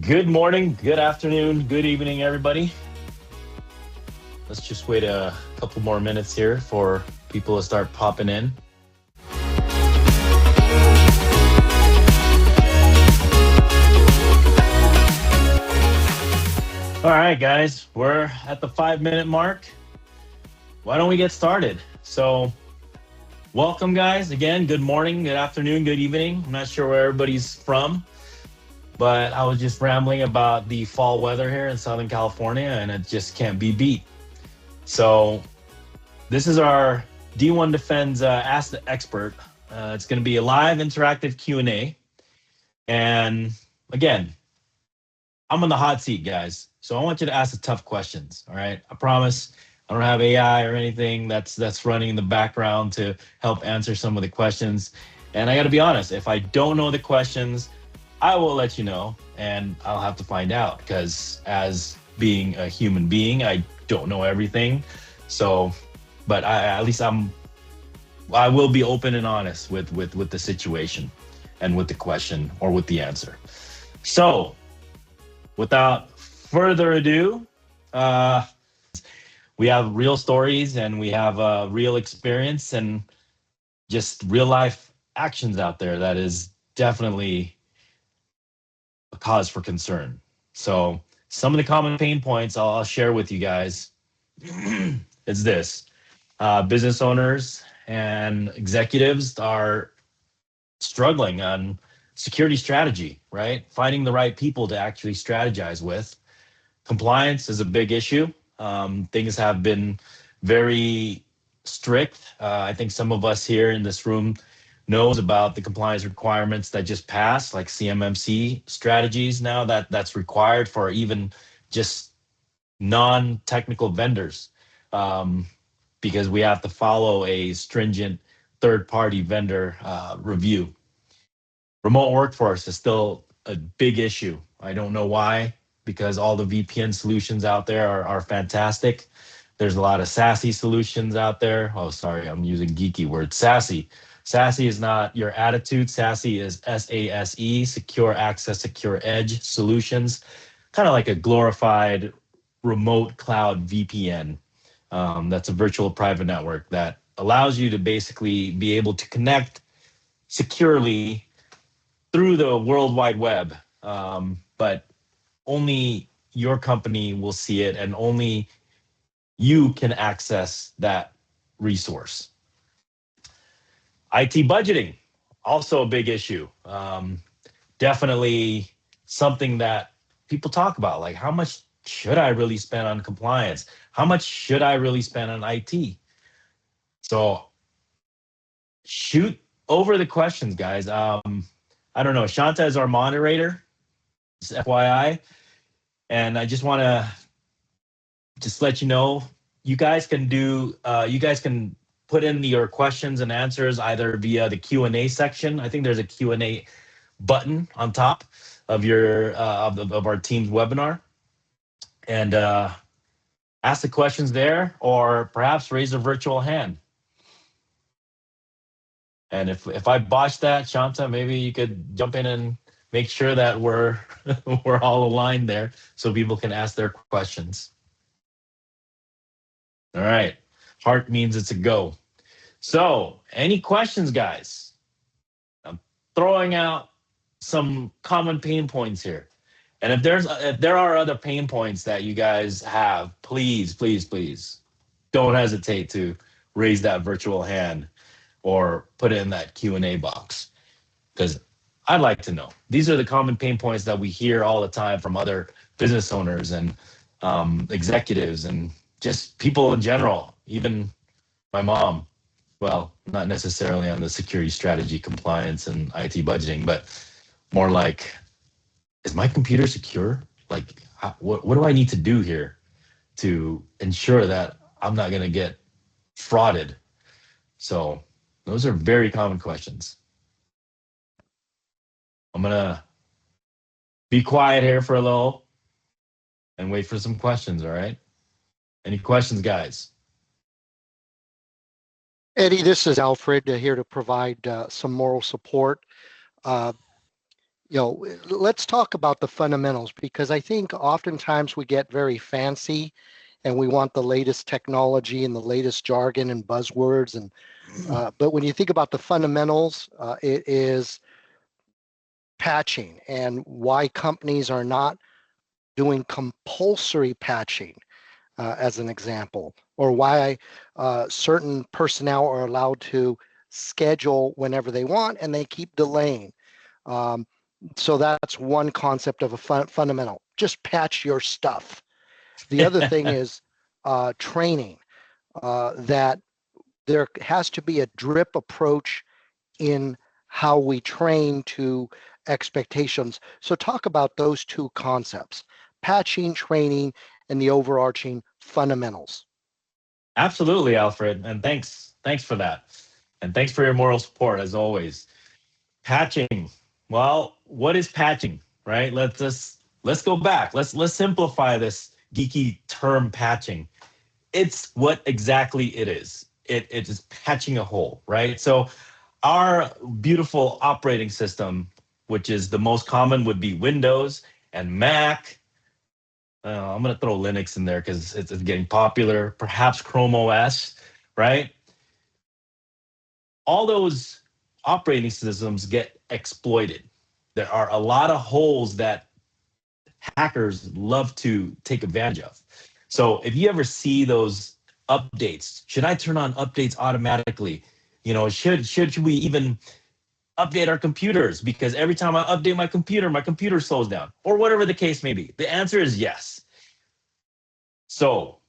Good morning, good afternoon, good evening, everybody. Let's just wait a couple more minutes here for people to start popping in. All right, guys, we're at the 5-minute mark. Why don't we get started? So, welcome, guys. Again, good morning, good afternoon, good evening. I'm not sure where everybody's from, but I was just rambling about the fall weather here in Southern California, and it just can't be beat. So, this is our D1 Defense Ask the Expert. It's going to be a live interactive Q&A. And again, I'm on the hot seat, guys. So I want you to ask the tough questions, all right? I promise I don't have AI or anything that's running in the background to help answer some of the questions. And I got to be honest, if I don't know the questions, I will let you know, and I'll have to find out, because as being a human being, I don't know everything. So, but at least I will be open and honest with the situation and with the question or with the answer. So, without further ado, we have real stories and we have real experience and just real life actions out there that is definitely a cause for concern. So some of the common pain points I'll share with you guys is this. Business owners and executives are struggling on security strategy, right? Finding the right people to actually strategize with. Compliance is a big issue. Things have been very strict. I think some of us here in this room knows about the compliance requirements that just passed, like CMMC strategies now that's required for even just non-technical vendors, because we have to follow a stringent third-party vendor review. Remote workforce is still a big issue. I don't know why, because all the VPN solutions out there are fantastic. There's a lot of SASE solutions out there. Oh, sorry, I'm using geeky words. SASE. SASE is not your attitude. SASE is SASE, Secure Access, Secure Edge solutions, kind of like a glorified remote cloud VPN. That's a virtual private network that allows you to basically be able to connect securely through the World Wide Web, but only your company will see it and only you can access that resource. IT budgeting, also a big issue. Definitely something that people talk about, like how much should I really spend on compliance? How much should I really spend on IT? So shoot over the questions, guys. I don't know, Shanta is our moderator, just FYI. And I just want to just let you know, you guys can put in your questions and answers either via the Q&A section. I think there's a Q&A button on top of your of our team's webinar, and ask the questions there, or perhaps raise a virtual hand. And if I botched that, Shanta, maybe you could jump in and make sure that we're we're all aligned there so people can ask their questions. All right. Heart means it's a go. So, any questions, guys? I'm throwing out some common pain points here. And if there are other pain points that you guys have, please don't hesitate to raise that virtual hand or put it in that Q&A box, because I'd like to know. These are the common pain points that we hear all the time from other business owners and executives and just people in general, even my mom. Well, not necessarily on the security strategy, compliance, and IT budgeting, but more like, is my computer secure? Like, what do I need to do here to ensure that I'm not going to get frauded? So those are very common questions. I'm going to be quiet here for a little and wait for some questions, all right? Any questions, guys? Eddie, this is Alfred here to provide some moral support. Let's talk about the fundamentals, because I think oftentimes we get very fancy and we want the latest technology and the latest jargon and buzzwords. And but when you think about the fundamentals, it is patching, and why companies are not doing compulsory patching, as an example, or why certain personnel are allowed to schedule whenever they want and they keep delaying. Um, so that's one concept of a fundamental. Just patch your stuff. The other thing is training, that there has to be a drip approach in how we train to expectations. So talk about those two concepts: patching, training, and the overarching fundamentals. Absolutely, Alfred, and thanks for that, and thanks for your moral support as always. Patching. Well, what is patching? Right? Let's go back. Let's simplify this geeky term patching. It's what exactly it is. It is patching a hole, right? So our beautiful operating system, which is the most common, would be Windows and Mac. I'm going to throw Linux in there because it's getting popular. Perhaps Chrome OS, right? All those operating systems get exploited. There are a lot of holes that hackers love to take advantage of. So if you ever see those updates, should I turn on updates automatically? Should we even update our computers? Because every time I update my computer slows down, or whatever the case may be. The answer is yes. So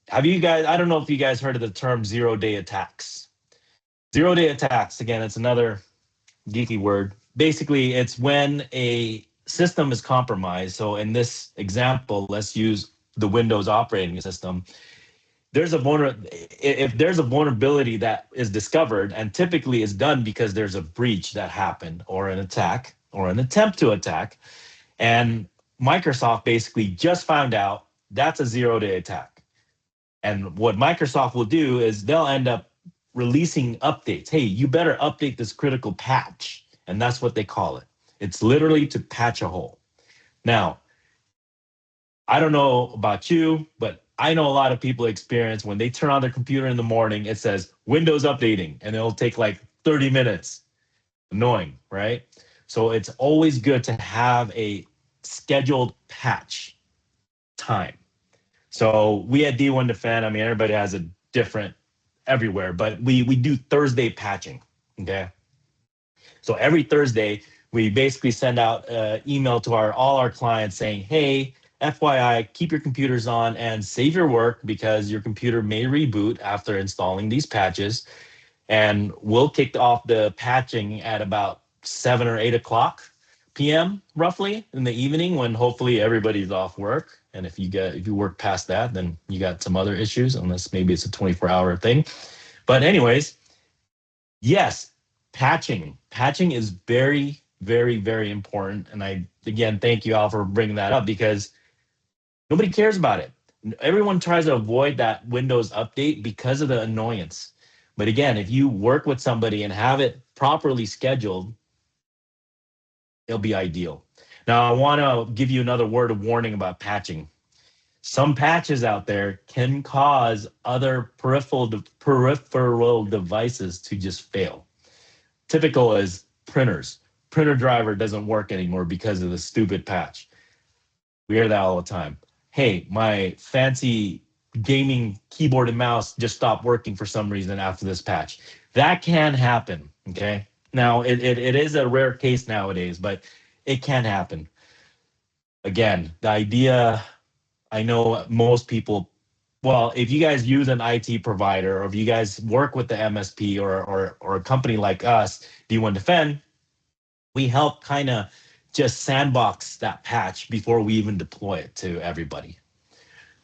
have you guys, I don't know if you guys heard of the term zero-day attacks. Zero-day attacks, again, it's another geeky word. Basically, it's when a system is compromised. So in this example, let's use the Windows operating system. If there's a vulnerability that is discovered, and typically is done because there's a breach that happened, or an attack, or an attempt to attack, and Microsoft basically just found out, that's a zero-day attack. And what Microsoft will do is they'll end up releasing updates. Hey, you better update this critical patch. And that's what they call it. It's literally to patch a hole. Now, I don't know about you, but I know a lot of people experience when they turn on their computer in the morning, it says Windows updating, and it'll take like 30 minutes. Annoying, right? So it's always good to have a scheduled patch time. So we at D1 Defend, I mean, everybody has a different everywhere, but we do Thursday patching. Okay. So every Thursday, we basically send out an email to all our clients saying, hey, FYI, keep your computers on and save your work because your computer may reboot after installing these patches. And we'll kick off the patching at about 7 or 8 o'clock p.m. roughly in the evening, when hopefully everybody's off work. And if you work past that, then you got some other issues, unless maybe it's a 24-hour thing. But anyways, yes, patching is very, very, very important. And I, again, thank you, Al, for bringing that up, because nobody cares about it. Everyone tries to avoid that Windows update because of the annoyance. But again, if you work with somebody and have it properly scheduled, it'll be ideal. Now, I want to give you another word of warning about patching. Some patches out there can cause other peripheral devices to just fail. Typical is printers. Printer driver doesn't work anymore because of the stupid patch. We hear that all the time. Hey, my fancy gaming keyboard and mouse just stopped working for some reason after this patch. That can happen. Okay. Now, it is a rare case nowadays, but it can happen. Again, the idea, I know most people, well, if you guys use an IT provider, or if you guys work with the MSP, or a company like us, D1 Defend, we help kind of just sandbox that patch before we even deploy it to everybody.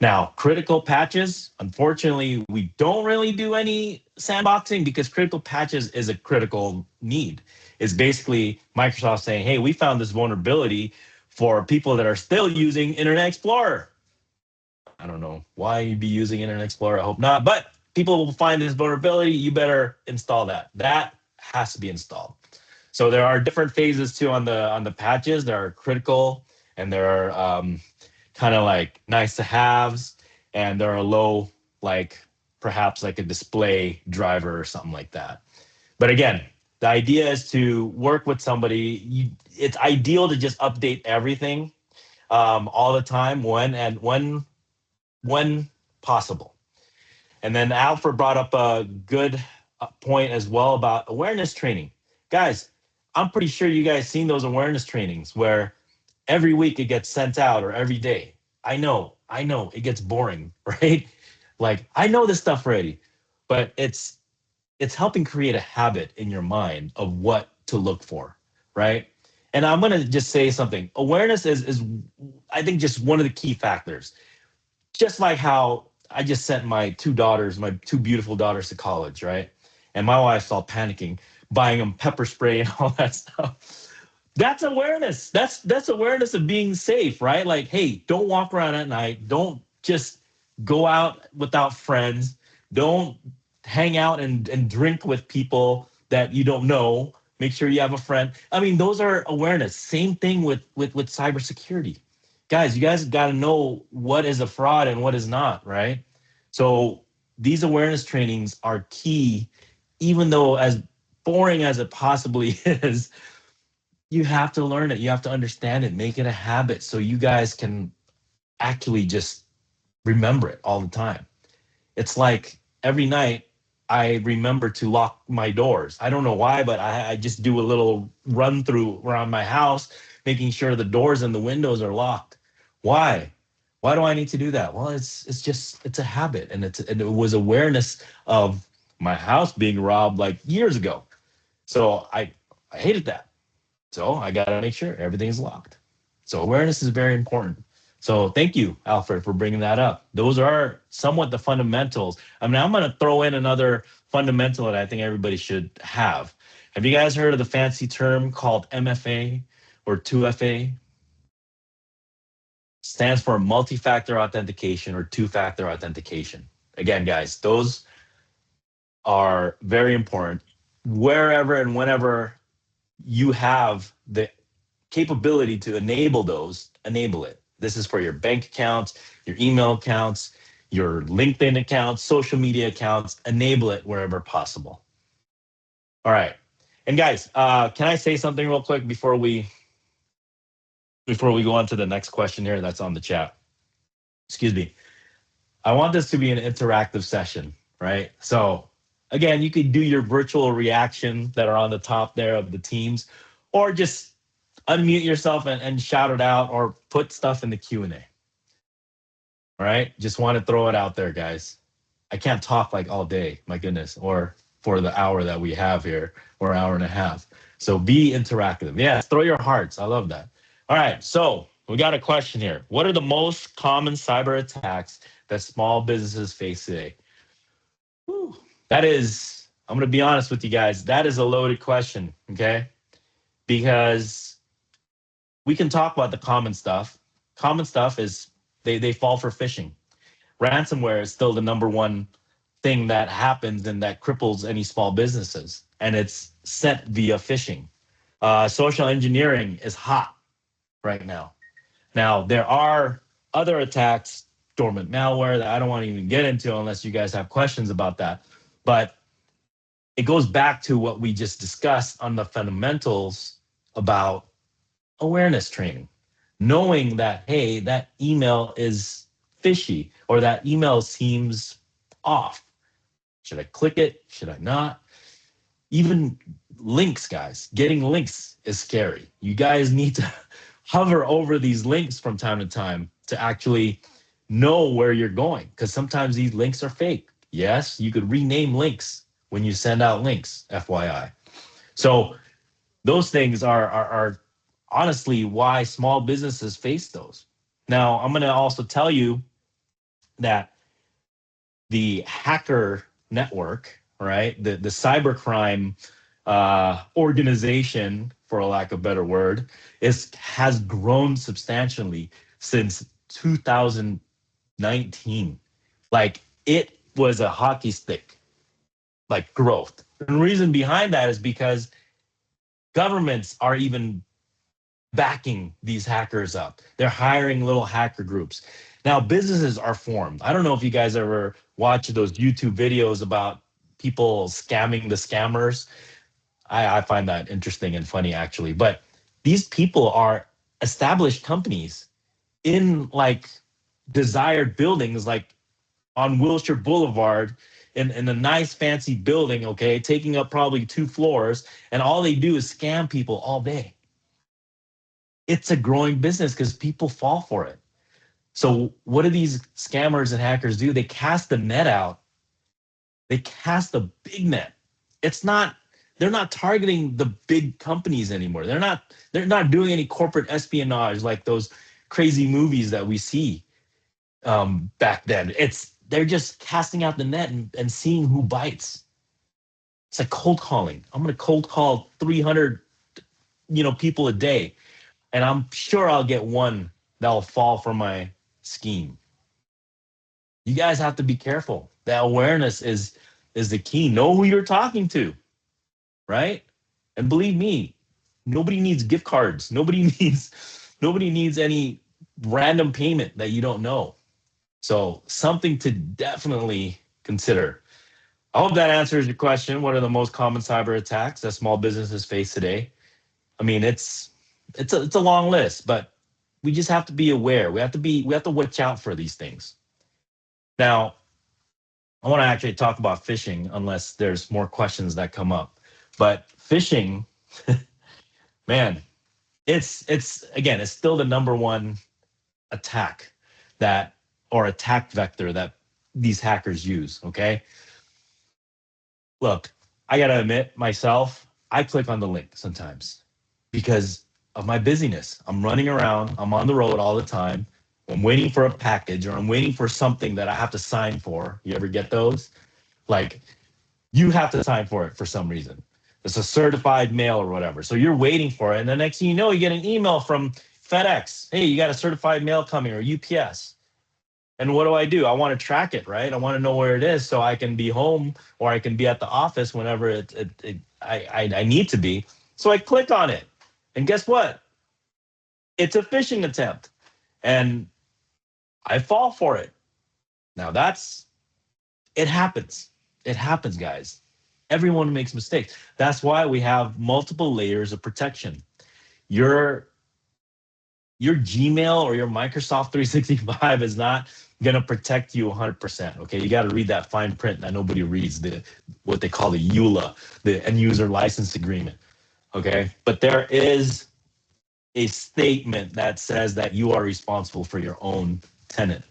Now, critical patches, unfortunately, we don't really do any sandboxing, because critical patches is a critical need. It's basically Microsoft saying, hey, we found this vulnerability for people that are still using Internet Explorer. I don't know why you'd be using Internet Explorer. I hope not. But people will find this vulnerability. You better install that. That has to be installed. So there are different phases too on the patches. There are critical, and there are kind of like nice to haves, and there are low, like perhaps like a display driver or something like that. But again, the idea is to work with somebody. It's ideal to just update everything all the time when possible. And then Alfred brought up a good point as well about awareness training. Guys, I'm pretty sure you guys seen those awareness trainings where every week it gets sent out or every day. I know it gets boring, right? Like I know this stuff already, but it's helping create a habit in your mind of what to look for, right? And I'm gonna just say something. Awareness is I think just one of the key factors. Just like how I just sent my two daughters, my two beautiful daughters to college, right? And my wife's all panicking, buying them pepper spray and all that stuff. That's awareness. That's awareness of being safe, right? Like, hey, don't walk around at night. Don't just go out without friends. Don't hang out and drink with people that you don't know. Make sure you have a friend. I mean, those are awareness. Same thing with cybersecurity. Guys, you guys got to know what is a fraud and what is not, right? So these awareness trainings are key, even though as boring as it possibly is, you have to learn it. You have to understand it, make it a habit so you guys can actually just remember it all the time. It's like every night I remember to lock my doors. I don't know why, but I just do a little run through around my house, making sure the doors and the windows are locked. Why? Why do I need to do that? Well, it's just it's a habit, and it was awareness of my house being robbed like years ago. So I hated that. So I got to make sure everything's locked. So awareness is very important. So thank you, Alfred, for bringing that up. Those are somewhat the fundamentals. I mean, I'm going to throw in another fundamental that I think everybody should have. Have you guys heard of the fancy term called MFA or 2FA? Stands for multi-factor authentication or two-factor authentication. Again, guys, those are very important. Wherever and whenever you have the capability to enable those, enable it. This is for your bank accounts, your email accounts, your LinkedIn accounts, social media accounts. Enable it wherever possible. All right. And guys, can I say something real quick before we go on to the next question here that's on the chat? Excuse me. I want this to be an interactive session, right? So again, you could do your virtual reaction that are on the top there of the teams, or just unmute yourself and shout it out or put stuff in the Q&A. All right. Just want to throw it out there, guys. I can't talk like all day, my goodness, or for the hour that we have here, or hour and a half. So be interactive. Yes, throw your hearts. I love that. All right. So we got a question here. What are the most common cyber attacks that small businesses face today? Whew. That is, I'm going to be honest with you guys, that is a loaded question. Okay. Because we can talk about the common stuff. Common stuff is they fall for phishing. Ransomware is still the number one thing that happens and that cripples any small businesses, and it's sent via phishing. Social engineering is hot right now. Now there are other attacks, dormant malware that I don't want to even get into unless you guys have questions about that. But it goes back to what we just discussed on the fundamentals about awareness training, knowing that, hey, that email is fishy or that email seems off. Should I click it? Should I not? Even links, guys, getting links is scary. You guys need to hover over these links from time to time to actually know where you're going, because sometimes these links are fake. Yes, you could rename links when you send out links, FYI. So those things are honestly why small businesses face those. Now, I'm going to also tell you that the hacker network, right, the cybercrime organization, for a lack of a better word, has grown substantially since 2019. Like it was a hockey stick, like growth. And the reason behind that is because Governments are even backing these hackers up. They're hiring little hacker groups. Now businesses are formed. I don't know if you guys ever watch those YouTube videos about people scamming the scammers. I find that interesting and funny actually. But these people are established companies in like desired buildings, like on Wilshire Boulevard in a nice fancy building, okay, taking up probably 2 floors, and all they do is scam people all day. It's a growing business because people fall for it. So what do these scammers and hackers do? They cast the net out. They cast a big net. It's not, they're not targeting the big companies anymore. They're not doing any corporate espionage like those crazy movies that we see back then. They're just casting out the net and seeing who bites. It's like cold calling. I'm going to cold call 300 people a day, and I'm sure I'll get one that'll fall for my scheme. You guys have to be careful. That awareness is the key. Know who you're talking to, right? And believe me, nobody needs gift cards. Nobody needs any random payment that you don't know. So something to definitely consider. I hope that answers your question. What are the most common cyber attacks that small businesses face today? I mean, it's a long list, but we just have to be aware. We have to watch out for these things. Now, I want to actually talk about phishing unless there's more questions that come up. But phishing, man, it's again, it's still the number one attack that or attack vector that these hackers use, okay? Look, I got to admit myself, I click on the link sometimes because of my busyness. I'm running around, I'm on the road all the time. I'm waiting for a package or I'm waiting for something that I have to sign for. You ever get those? Like you have to sign for it for some reason. It's a certified mail or whatever. So you're waiting for it. And the next thing you know, you get an email from FedEx. Hey, you got a certified mail coming, or UPS. And what do? I want to track it, right? I want to know where it is so I can be home or I can be at the office whenever I need to be. So I click on it. And guess what? It's a phishing attempt. And I fall for it. Now it happens. It happens, guys. Everyone makes mistakes. That's why we have multiple layers of protection. Your your Gmail or your Microsoft 365 is not going to protect you 100%. Okay, you got to read that fine print that nobody reads, the what they call the EULA, the end user license agreement. Okay, but there is a statement that says that you are responsible for your own tenant.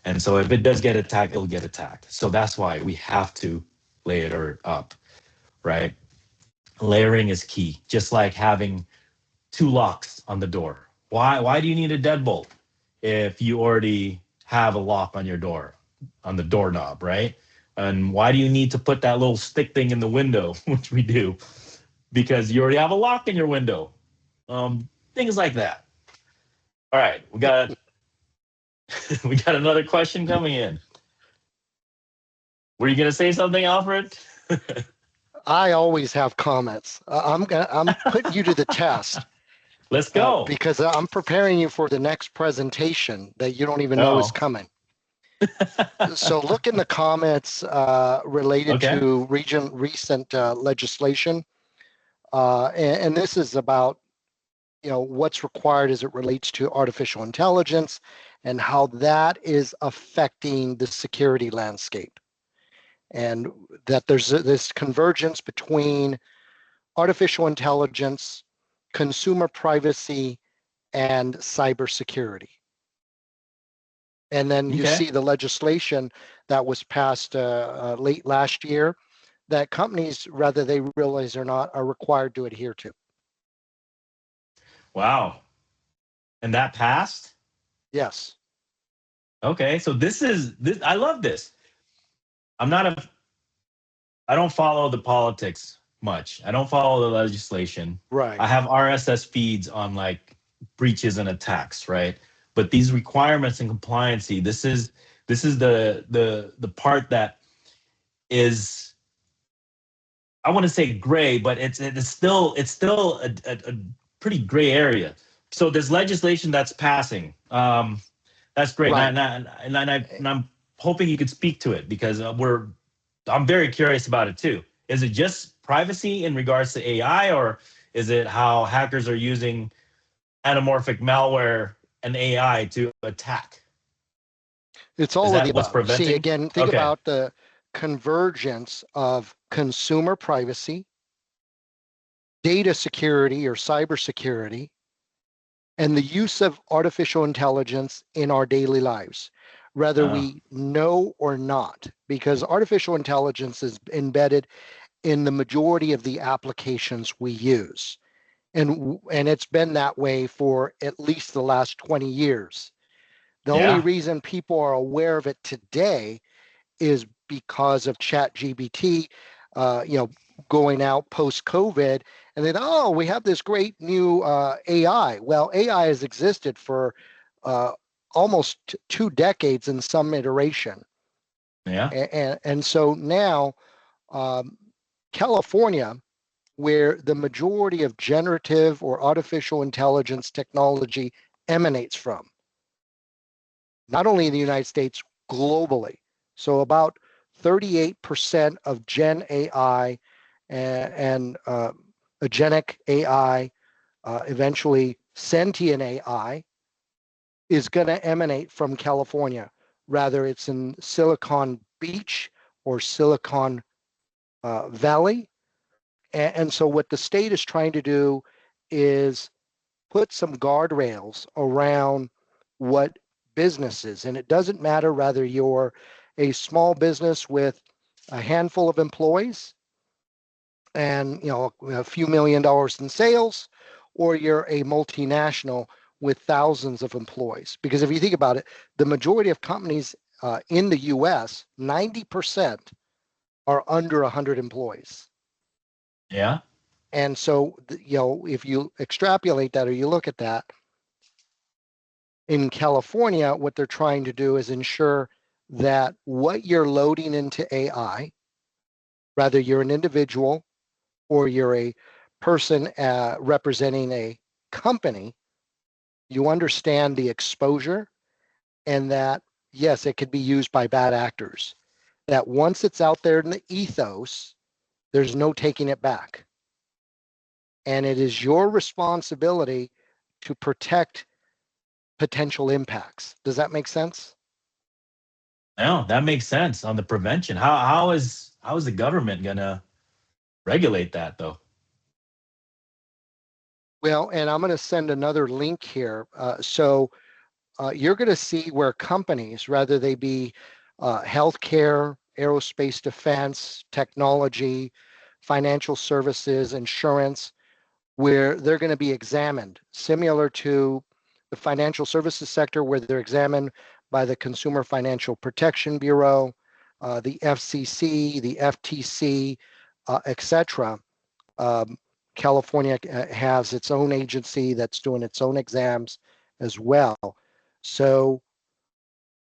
And so if it does get attacked, it'll get attacked. So that's why we have to layer it up, right? Layering is key, just like having two locks on the door. Why do you need a deadbolt if you already have a lock on your door, on the doorknob, right? And why do you need to put that little stick thing in the window, which we do, because you already have a lock in your window. Things like that. All right, we got we got another question coming in. Were you gonna say something, Alfred? I always have comments. I'm putting you to the test Let's go. because I'm preparing you for the next presentation that you don't even know is Oh, coming. So look in the comments related okay. to recent legislation, and this is about what's required as it relates to artificial intelligence and how that is affecting the security landscape, and that there's this convergence between artificial intelligence, consumer privacy, and cybersecurity. And then you Okay. see the legislation that was passed late last year that companies, whether they realize or not, are required to adhere to. Wow. And that passed? Yes. Okay. So this is this I love this. I'm not a I don't follow the politics much. I don't follow the legislation. Right. I have RSS feeds on like breaches and attacks, right? But these requirements and compliancy, this is the part that is I want to say gray, but it's still a pretty gray area. So there's legislation that's passing. That's great, Right. and I'm hoping you could speak to it because I'm very curious about it too. Is it just privacy in regards to AI, or is it how hackers are using anamorphic malware and AI to attack? It's Is all of the that what's above. See, preventing? again, think Okay. about the convergence of consumer privacy, data security or cybersecurity, and the use of artificial intelligence in our daily lives, whether Uh, we know or not, because artificial intelligence is embedded in the majority of the applications we use. And it's been that way for at least the last 20 years. The only yeah. reason people are aware of it today is because of ChatGPT, going out post COVID, and then we have this great new AI. Well, AI has existed for uh, almost 2 decades in some iteration, Yeah. and so now um, California, where the majority of generative or artificial intelligence technology emanates from, not only in the United States, globally. So about 38% of Gen AI and agenic AI, eventually sentient AI, is going to emanate from California, rather it's in Silicon Beach or Silicon Valley. And so what the state is trying to do is put some guardrails around what businesses, and it doesn't matter whether you're a small business with a handful of employees and a few $1 million in sales, or you're a multinational with thousands of employees. Because if you think about it, the majority of companies in the US, 90% are under 100 employees. Yeah. And so, if you extrapolate that or you look at that, in California, what they're trying to do is ensure that what you're loading into AI, whether you're an individual or you're a person representing a company, you understand the exposure, and that, yes, it could be used by bad actors. That once it's out there in the ethos, there's no taking it back. And it is your responsibility to protect potential impacts. Does that make sense? No, that makes sense on the prevention. How is the government gonna regulate that though? Well, and I'm going to send another link here. So you're going to see where companies, whether they be healthcare, aerospace defense, technology, financial services, insurance, where they're going to be examined, similar to the financial services sector, where they're examined by the Consumer Financial Protection Bureau, the FCC, the FTC, etc. Um, California has its own agency that's doing its own exams as well. So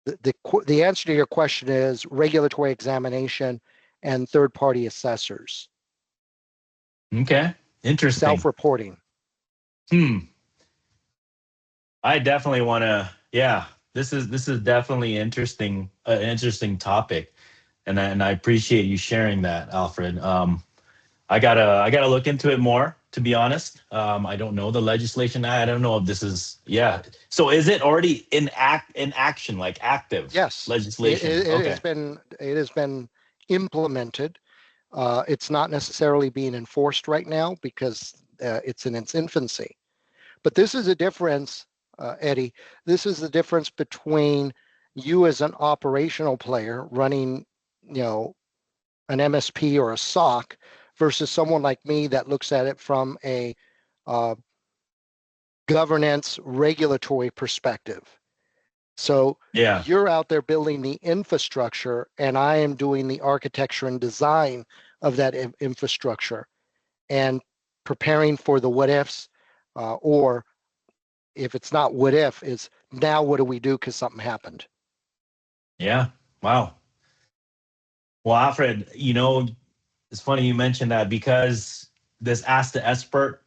the answer to your question is regulatory examination and third-party assessors, Okay. Interesting. self-reporting. Hmm. I definitely want to. Yeah, this is definitely interesting. An interesting topic, and I appreciate you sharing that, Alfred. I gotta look into it more. To be honest, I don't know the legislation. I don't know if this is. Yeah. So is it already in action, like active Yes, legislation? Okay. it has been implemented. It's not necessarily being enforced right now because it's in its infancy. But this is a difference, Eddie. This is the difference between you as an operational player running, an MSP or a SOC versus someone like me that looks at it from a uh, governance regulatory perspective. So Yeah. you're out there building the infrastructure, and I am doing the architecture and design of that infrastructure and preparing for the what ifs, or if it's not what if, is now what do we do because something happened. Yeah. Wow. Well, Alfred, It's funny you mentioned that because this ask the expert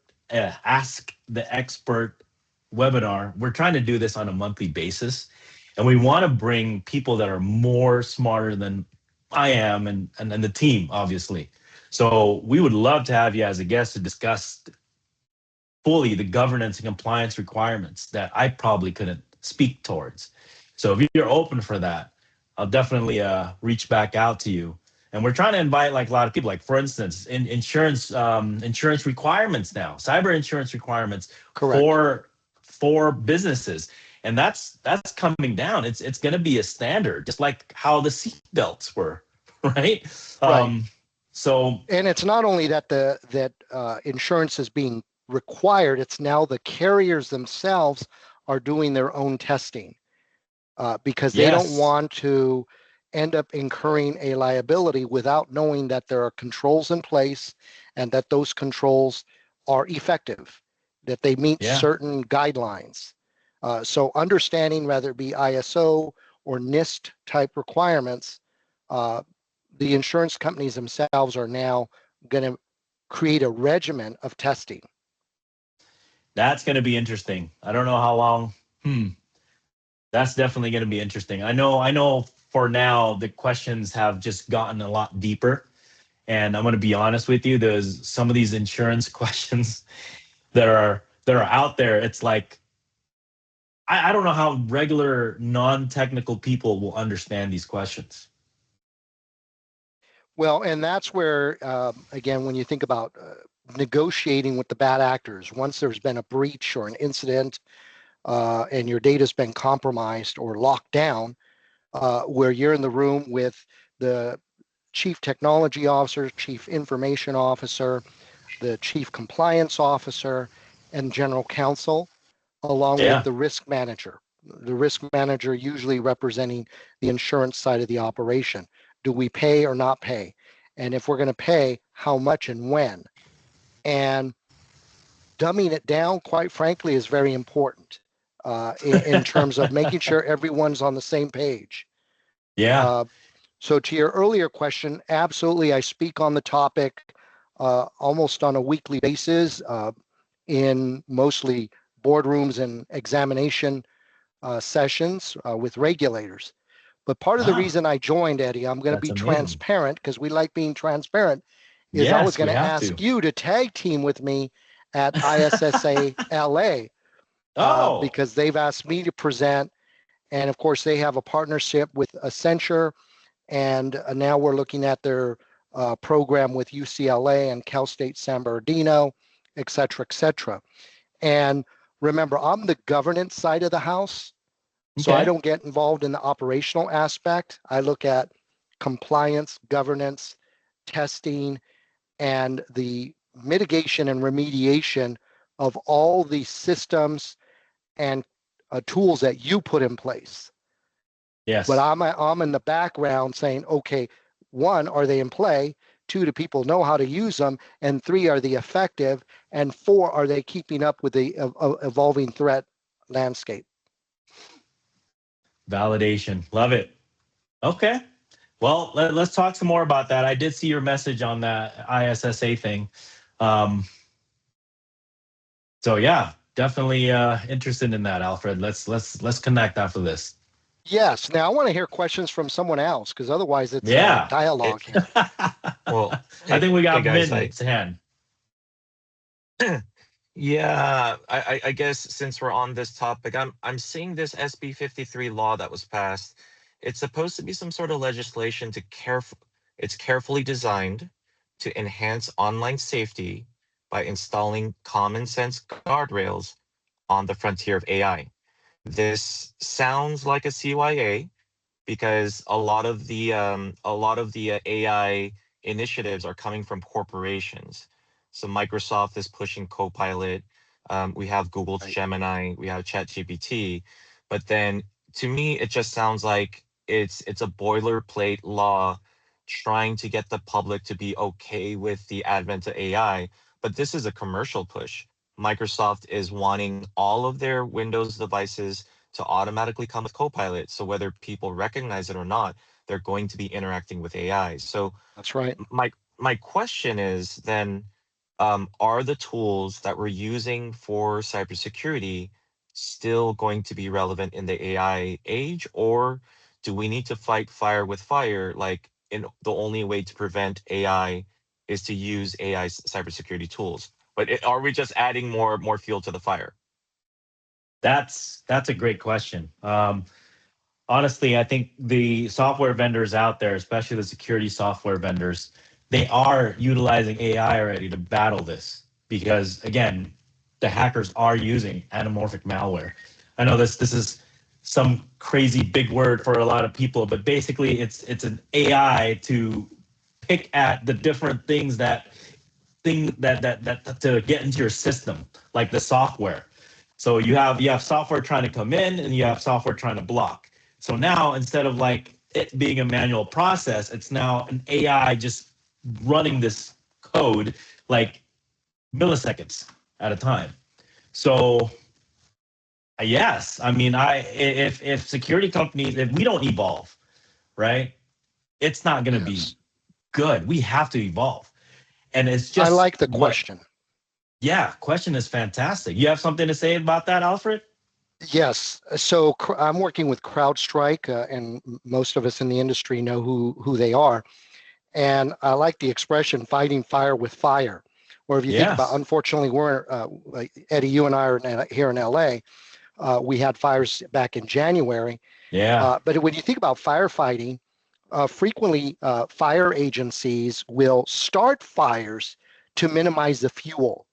webinar, we're trying to do this on a monthly basis, and we want to bring people that are more smarter than I am, and the team, obviously. So we would love to have you as a guest to discuss fully the governance and compliance requirements that I probably couldn't speak towards. So if you're open for that, I'll definitely reach back out to you. And we're trying to invite like a lot of people, like for instance, insurance requirements now, cyber insurance requirements Correct. for businesses, and that's coming down. It's going to be a standard, just like how the seat belts were, right? Right. So And it's not only that insurance is being required, it's now the carriers themselves are doing their own testing because they don't yes, want to end up incurring a liability without knowing that there are controls in place and that those controls are effective, that they meet yeah. certain guidelines. So understanding whether it be ISO or NIST type requirements, uh, the insurance companies themselves are now going to create a regimen of testing. That's going to be interesting. I don't know how long. That's definitely going to be interesting. I know for now the questions have just gotten a lot deeper, and I'm going to be honest with you, there's some of these insurance questions that are out there. It's like I don't know how regular non-technical people will understand these questions. Well, and that's where, again, when you think about negotiating with the bad actors, once there's been a breach or an incident and your data's been compromised or locked down, where you're in the room with the chief technology officer, chief information officer, the chief compliance officer, and general counsel, along with Yeah. the risk manager. The risk manager usually representing the insurance side of the operation. Do we pay or not pay? And if we're going to pay, how much and when? And dumbing it down, quite frankly, is very important in terms of making sure everyone's on the same page. Yeah. Uh, so to your earlier question, absolutely, I speak on the topic almost on a weekly basis in mostly boardrooms and examination sessions with regulators. But part of the Ah, reason I joined, Eddie, I'm going to that's be amazing. transparent because we like being transparent, is I was Yes, going we to have to. ask you to tag team with me at ISSA LA Oh, because they've asked me to present. And of course, they have a partnership with Accenture. And now we're looking at their program with UCLA and Cal State San Bernardino, et cetera, et cetera. And remember, I'm the governance side of the house. So I okay. don't get involved in the operational aspect. I look at compliance, governance, testing, and the mitigation and remediation of all the systems and tools that you put in place. But Yes. I'm in the background saying, okay, one, are they in play? Two, do people know how to use them? And three, are they effective? And four, are they keeping up with the evolving threat landscape? Validation. Love it. Okay. Well, us talk some more about that. I did see your message on that ISSA thing. Um, so yeah, definitely interested in that, Alfred. Let's connect after this. Yes. Now I want to hear questions from someone else because otherwise it's a Yeah. Hey, dialogue here. well, I think we hey got guys, Min's hand. yeah, I guess since we're on this topic, I'm seeing this SB 53 law that was passed. It's supposed to be some sort of legislation to it's carefully designed to enhance online safety by installing common sense guardrails on the frontier of AI. This sounds like a CYA, because a lot of the AI initiatives are coming from corporations. So Microsoft is pushing Copilot. We have Google's Right. Gemini. We have ChatGPT. But then, to me, it just sounds like it's a boilerplate law trying to get the public to be okay with the advent of AI. But this is a commercial push. Microsoft is wanting all of their Windows devices to automatically come with Copilot. So whether people recognize it or not, they're going to be interacting with AI. So That's right. my my question is then, are the tools that we're using for cybersecurity still going to be relevant in the AI age, or do we need to fight fire with fire? Like, in the only way to prevent AI is to use AI cybersecurity tools. But are we just adding more fuel to the fire? That's a great question. Honestly, I think the software vendors out there, especially the security software vendors, they are utilizing AI already to battle this because, again, the hackers are using anamorphic malware. I know this is some crazy big word for a lot of people, but basically it's an AI to pick at the different things that to get into your system, like the software. So you have software trying to come in and you have software trying to block. So now instead of like it being a manual process, it's now an AI just running this code like milliseconds at a time. So yes, I mean, if security companies, if we don't evolve, right, it's not going to be Yes. good. We have to evolve, and it's I just like the what. question. Yeah, question is fantastic. You have something to say about that, Alfred? Yes. So I'm working with CrowdStrike, and most of us in the industry know who they are. And I like the expression "fighting fire with fire." Or if you think about, Yes. unfortunately, we're like Eddie, you and I are here in LA. We had fires back in January. Yeah. But when you think about firefighting, frequently fire agencies will start fires to minimize the fuel.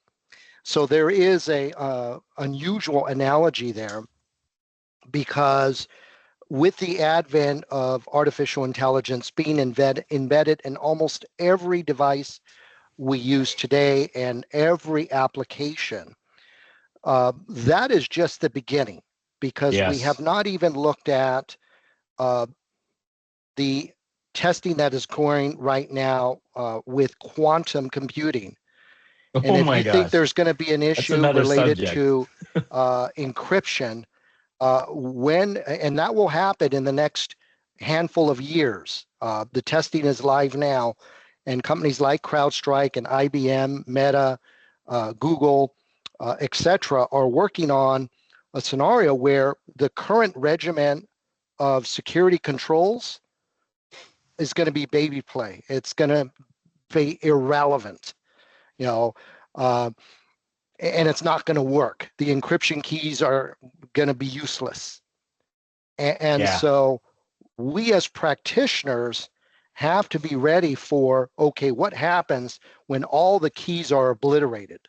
So there is a unusual analogy there because with the advent of artificial intelligence being embedded in almost every device we use today and every application, that is just the beginning because we have Yes. not even looked at uh, the testing that is going right now with quantum computing. And Oh if my you think gosh. there's going to be an That's issue another related subject. to encryption, and that will happen in the next handful of years. The testing is live now, and companies like CrowdStrike and IBM, Meta, Google, etc., are working on a scenario where the current regimen of security controls is going to be baby play. It's going to be irrelevant, you know, uh, and it's not going to work. The encryption keys are going to be useless. And Yeah. so we as practitioners have to be ready for, okay, what happens when all the keys are obliterated?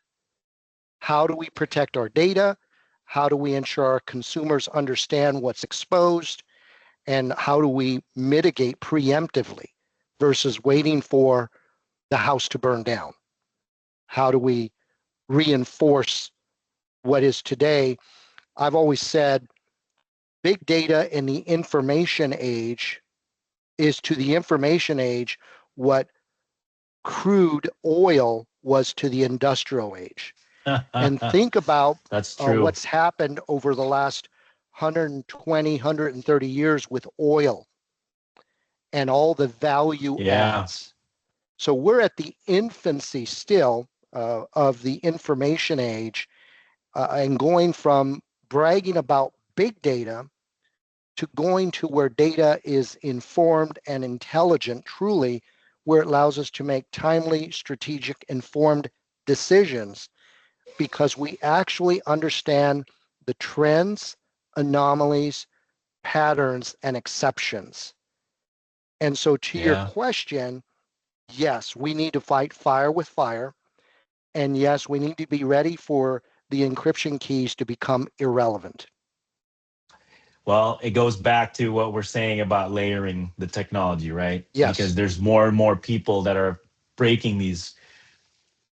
How do we protect our data? How do we ensure our consumers understand what's exposed? And how do we mitigate preemptively versus waiting for the house to burn down? How do we reinforce what is today? I've always said big data in the information age is to the information age what crude oil was to the industrial age. And think about That's true. what's happened over the last 120, 130 years with oil and all the value Yeah. adds. So we're at the infancy still of the information age, and going from bragging about big data to going to where data is informed and intelligent truly, where it allows us to make timely, strategic, informed decisions because we actually understand the trends, anomalies, patterns, and exceptions. And so, to your Yeah. question, yes, we need to fight fire with fire. And yes, we need to be ready for the encryption keys to become irrelevant. Well, it goes back to what we're saying about layering the technology, right? Because Yes. there's more and more people that are breaking these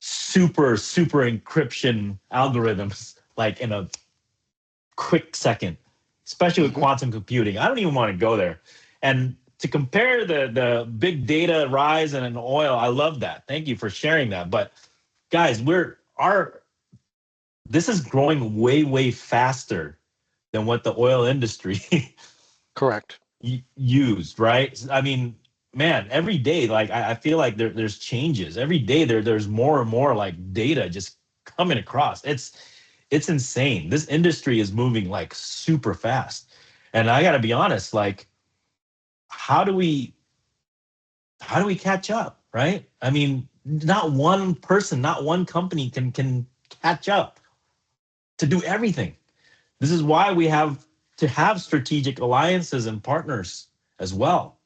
super encryption algorithms like in a quick second, especially with Mm-hmm. quantum computing. I don't even want to go there. And to compare the big data rise in oil, I love that. Thank you for sharing that. But guys, this is growing way faster than what the oil industry Correct. used, right? I mean, man, every day, like I feel like there's changes every day. There's more and more like data just coming across. It's insane. This industry is moving like super fast, and I got to be honest. Like, how do we catch up? Right? I mean, not one person, not one company can catch up to do everything. This is why we have to have strategic alliances and partners as well.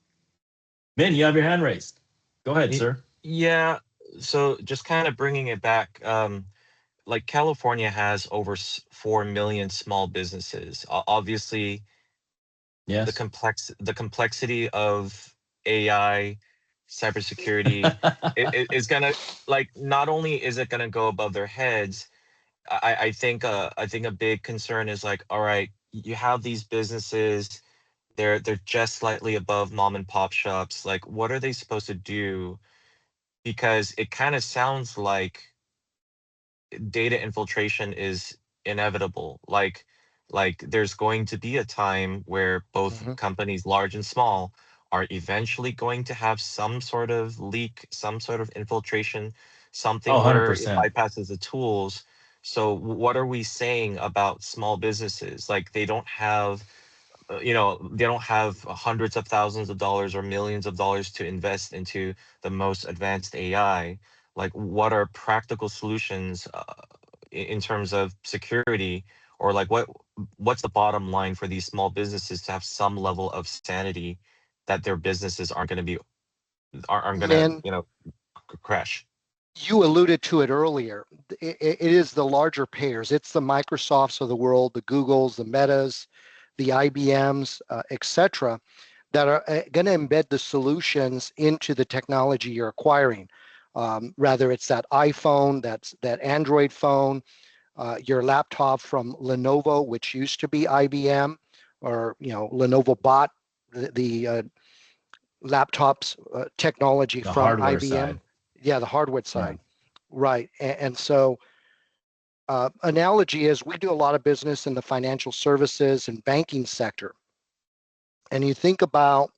Min, you have your hand raised. Go ahead, Y- sir. Yeah. So just kind of bringing it back, like California has over 4 million small businesses. Obviously, Yes. the complexity of AI, cybersecurity, is gonna, like, not only is it gonna go above their heads. I think a big concern is like, all right, you have these businesses, they're just slightly above mom and pop shops. Like, what are they supposed to do? Because it kind of sounds like data infiltration is inevitable. Like there's going to be a time where both Mhm. companies, large and small, are eventually going to have some sort of leak, some sort of infiltration, Oh, something where it 100%. bypasses the tools. So what are we saying about small businesses? Like, they don't have, they don't have hundreds of thousands of dollars or millions of dollars to invest into the most advanced AI. Like, what are practical solutions, in terms of security, or like what's the bottom line for these small businesses to have some level of sanity, that their businesses aren't going to be, aren't going to, Min, crash. you alluded to it earlier. It is the larger payers. It's the Microsofts of the world, the Googles, the Metas, the IBMs, etc., that are going to embed the solutions into the technology you're acquiring. Rather, it's that iPhone, that Android phone, your laptop from Lenovo, which used to be IBM, or Lenovo bought the laptops technology The from hardware IBM. side. Yeah, the hardware Yeah. side, right? And so, analogy is we do a lot of business in the financial services and banking sector, and you think about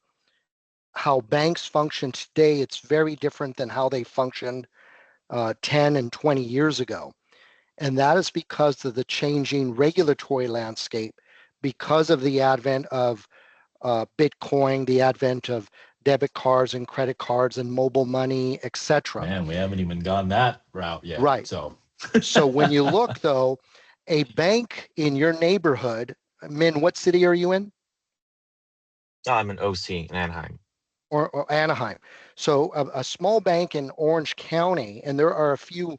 how banks function today. It's very different than how they functioned 10 and 20 years ago. And that is because of the changing regulatory landscape, because of the advent of Bitcoin, the advent of debit cards and credit cards and mobile money, etc. Man, we haven't even gone that route yet. Right. So, So when you look, though, a bank in your neighborhood, Min, what city are you in? I'm an OC in Anaheim. Or Anaheim. So a small bank in Orange County, and there are a few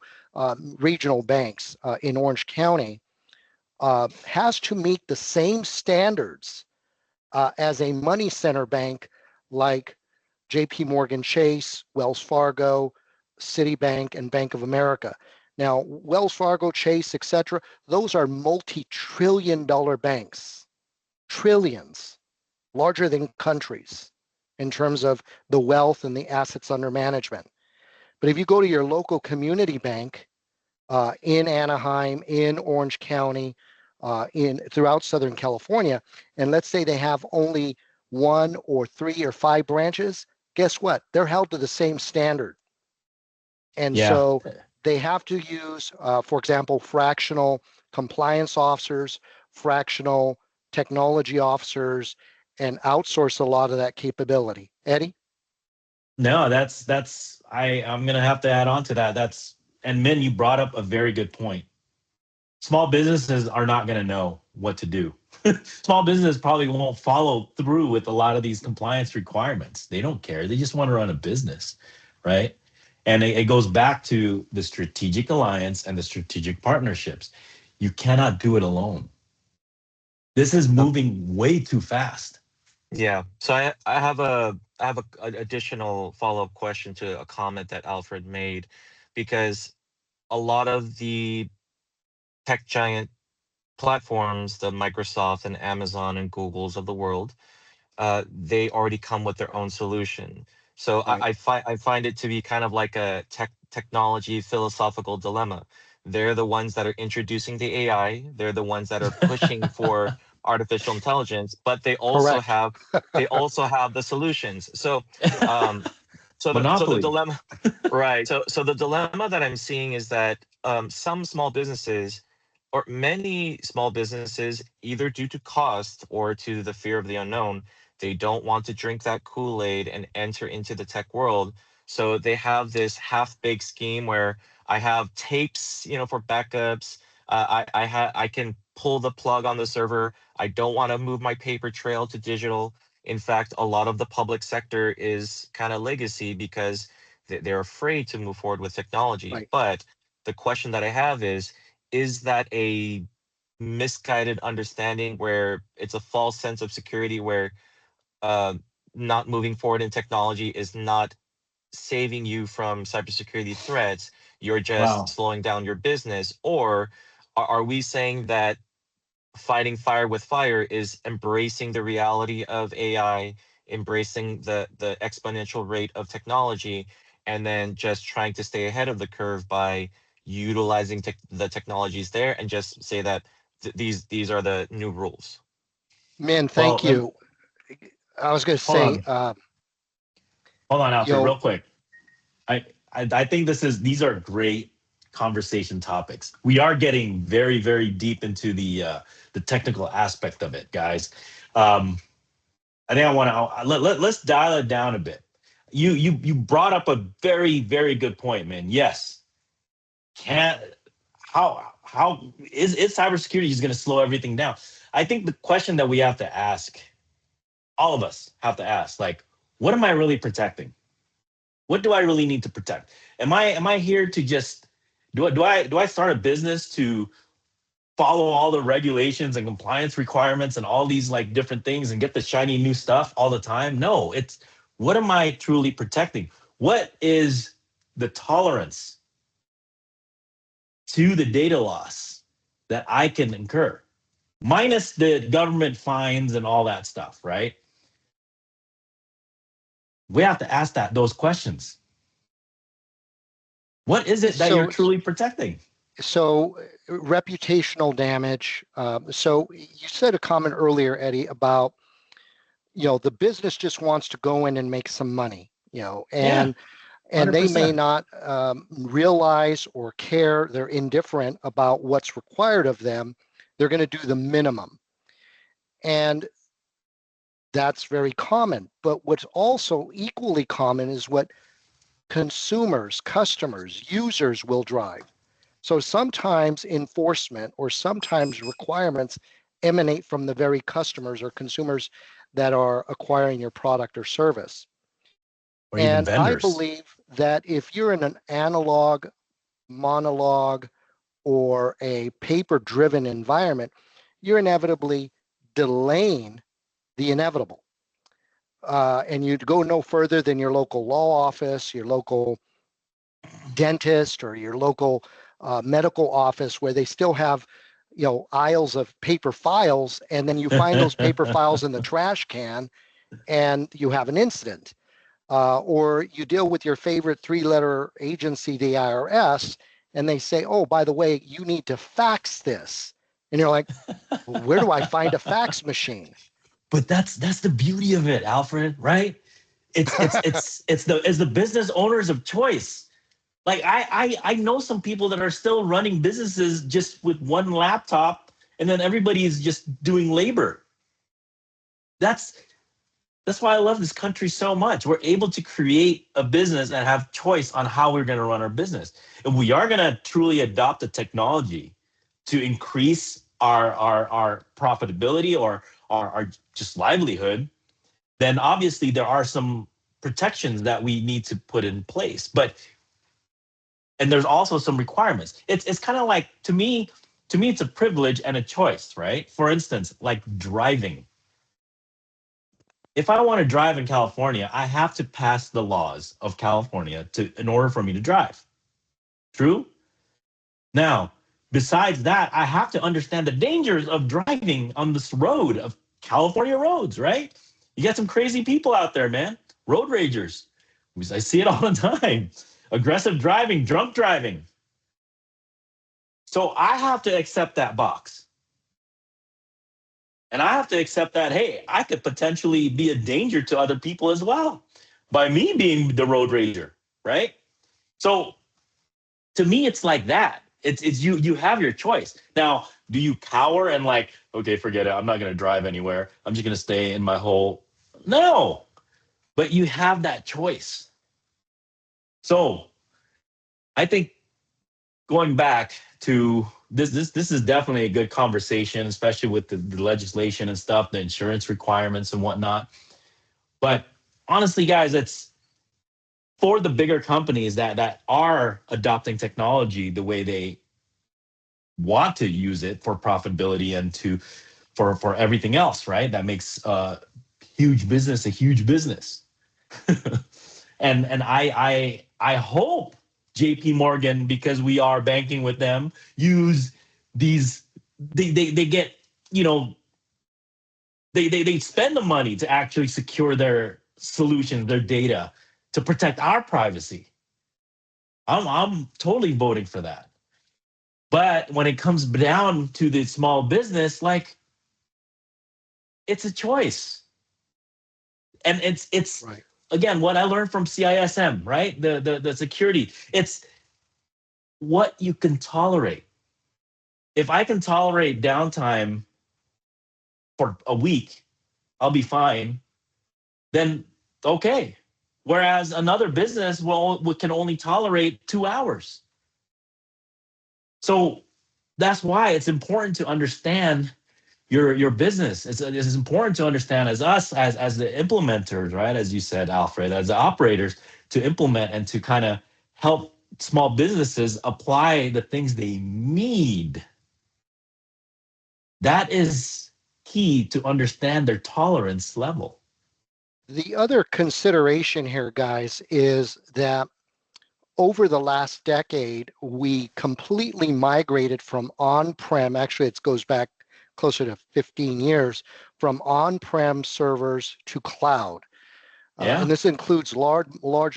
regional banks in Orange County, has to meet the same standards as a money center bank like JP Morgan Chase, Wells Fargo, Citibank, and Bank of America. Now, Wells Fargo, Chase, etc., those are multi-trillion-dollar banks, trillions, larger than countries in terms of the wealth and the assets under management. But if you go to your local community bank in Anaheim, in Orange County, in throughout Southern California, and let's say they have only 1 or 3 or 5 branches, guess what? They're held to the same standard. And yeah. so they have to use, for example, fractional compliance officers, fractional technology officers, and outsource a lot of that capability. Eddie? No, I'm gonna have to add on to that. And Min, you brought up a very good point. Small businesses are not gonna know what to do. Small business probably won't follow through with a lot of these compliance requirements. They don't care. They just want to run a business, right? And it goes back to the strategic alliance and the strategic partnerships. You cannot do it alone. This is Uh, moving way too fast. Yeah. So I have a additional follow-up question to a comment that Alfred made, because a lot of the tech giant platforms, the Microsoft and Amazon and Googles of the world, they already come with their own solution. So right. I find it to be kind of like a technology philosophical dilemma. They're the ones that are introducing the AI. They're the ones that are pushing for artificial intelligence, but they also Correct. have the solutions. So the Monopoly. dilemma, right? So the dilemma that I'm seeing is that some small businesses, or many small businesses, either due to cost or to the fear of the unknown, they don't want to drink that Kool-Aid and enter into the tech world. So they have this half-baked scheme where I have tapes, for backups. I can pull the plug on the server. I don't want to move my paper trail to digital. In fact, a lot of the public sector is kind of legacy because they're afraid to move forward with technology. Right. But the question that I have is that a misguided understanding where it's a false sense of security where uh, not moving forward in technology is not saving you from cybersecurity threats? You're just Wow. slowing down your business. Or are we saying that fighting fire with fire is embracing the reality of AI, embracing the exponential rate of technology, and then just trying to stay ahead of the curve by utilizing the technologies there, and just say that these are the new rules? Man, Well, thank you. I was going to hold say, on. Hold on, you Alfred, know, real quick. I think these are great conversation topics. We are getting very, very deep into the technical aspect of it, guys. Um, I think I want to let's dial it down a bit. You brought up a very, very good point, man. Yes, can't how is cybersecurity just going to slow everything down? I think the question that we have to ask, all of us have to ask, like, what am I really protecting? What do I really need to protect? Am I here to just do I start a business to follow all the regulations and compliance requirements and all these like different things and get the shiny new stuff all the time? No, it's what am I truly protecting? What is the tolerance to the data loss that I can incur? Minus the government fines and all that stuff, right? We have to ask those questions. What is it that you're so truly protecting? so reputational damage. So you said a comment earlier, Eddie, about the business just wants to go in and make some money, Yeah, and they may 100%. not realize or care. They're indifferent about what's required of them. They're going to do the minimum, and that's very common. But what's also equally common is what consumers, customers, users will drive. So sometimes enforcement or sometimes requirements emanate from the very customers or consumers that are acquiring your product or service. Or even And I vendors. believe that if you're in an analog, monologue, or a paper-driven environment, you're inevitably delaying the inevitable. And you'd go no further than your local law office, your local dentist, or your local medical office, where they still have aisles of paper files, and then you find those paper files in the trash can and you have an incident. Or you deal with your favorite three-letter agency, the IRS, and they say, oh, by the way, you need to fax this. And you're like, well, where do I find a fax machine? But that's the beauty of it, Alfred, right? It's the business owners of choice. Like I know some people that are still running businesses just with one laptop, and then everybody is just doing labor. That's that's why I love this country so much. We're able to create a business and have choice on how we're going to run our business. If we are going to truly adopt the technology to increase our profitability or our just livelihood, then obviously there are some protections that we need to put in place. But and there's also some requirements. It's kind of like to me it's a privilege and a choice, right? For instance, like driving. If I want to drive in California, I have to pass the laws of California to in order for me to drive. True? Now, besides that, I have to understand the dangers of driving on this road of California roads, right? You got some crazy people out there, man. Road ragers. I see it all the time. Aggressive driving, drunk driving. So I have to accept that box. And I have to accept that, hey, I could potentially be a danger to other people as well by me being the road rager, right? So to me, it's like that. It's you have your choice. Now, do you cower and like, okay, forget it. I'm not gonna drive anywhere. I'm just gonna stay in my hole. No, but you have that choice. So I think going back to this is definitely a good conversation, especially with the legislation and stuff, the insurance requirements and whatnot. But honestly, guys, it's for the bigger companies that are adopting technology the way they want to use it for profitability and to for everything else, right? That makes huge business a huge business. And I hope JP Morgan, because we are banking with them, use these they get, you know, they spend the money to actually secure their solutions, their data, to protect our privacy. I'm totally voting for that. But when it comes down to the small business, like, it's a choice. And it's Right. again what I learned from CISM, right? The security. It's what you can tolerate. If I can tolerate downtime for a week, I'll be fine. Then okay. Whereas another business can only tolerate 2 hours. So that's why it's important to understand your business. It's important to understand as us as the implementers, right? As you said, Alfred, as the operators, to implement and to kind of help small businesses apply the things they need. That is key to understand their tolerance level. The other consideration here, guys, is that over the last decade, we completely migrated from on-prem, actually it goes back closer to 15 years, from on-prem servers to cloud. Yeah. And this includes large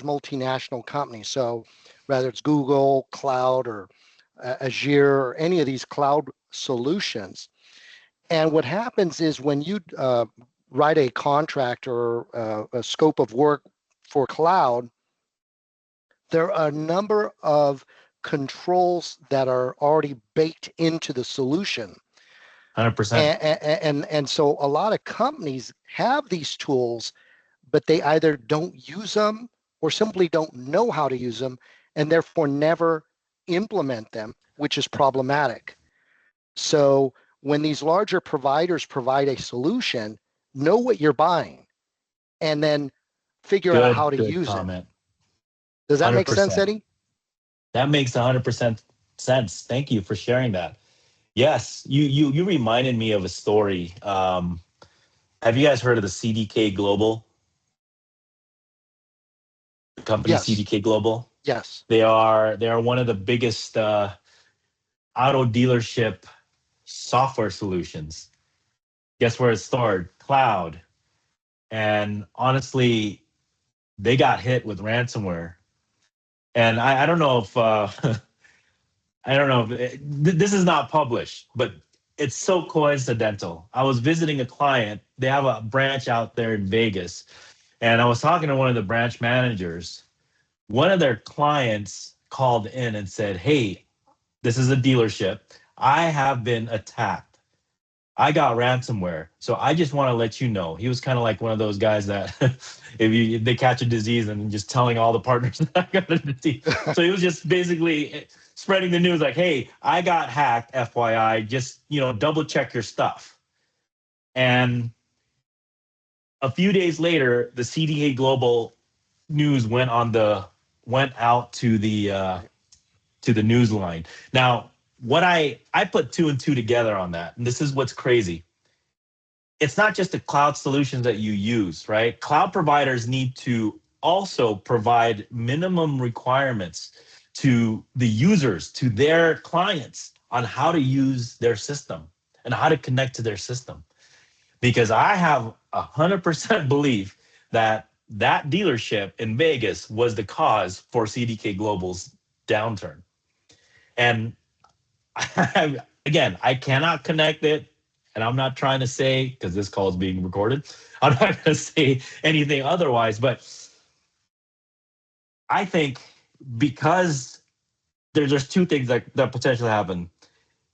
multinational companies. So whether it's Google Cloud or Azure or any of these cloud solutions. And what happens is when you write a contract or a scope of work for cloud, there are a number of controls that are already baked into the solution. 100%. And so a lot of companies have these tools, but they either don't use them or simply don't know how to use them and therefore never implement them, which is problematic. So when these larger providers provide a solution, know what you're buying and then figure out how to Good use it. comment. Does that make sense, 100%. Eddie? That makes 100% sense. Thank you for sharing that. Yes, you reminded me of a story. Have you guys heard of the CDK Global? The company Yes. CDK Global? Yes. They are one of the biggest auto dealership software solutions. Guess where it's stored? Cloud. And honestly, they got hit with ransomware. And I don't know if I don't know if this is not published, but it's so coincidental. I was visiting a client. They have a branch out there in Vegas, and I was talking to one of the branch managers. One of their clients called in and said, "Hey, this is a dealership. I have been attacked. I got ransomware. So I just want to let you know." He was kind of like one of those guys that if they catch a disease and just telling all the partners that I got a disease. So he was just basically spreading the news like, "Hey, I got hacked, FYI. Just, double check your stuff." And a few days later, the CDA Global news went out to the news line. Now, what I put two and two together on that, and this is what's crazy. It's not just the cloud solutions that you use, right? Cloud providers need to also provide minimum requirements to the users, to their clients on how to use their system and how to connect to their system. Because I have 100% belief that that dealership in Vegas was the cause for CDK Global's downturn. And again, I cannot connect it And I'm not trying to say, because this call is being recorded, I'm not going to say anything otherwise, but I think because there's two things that potentially happen.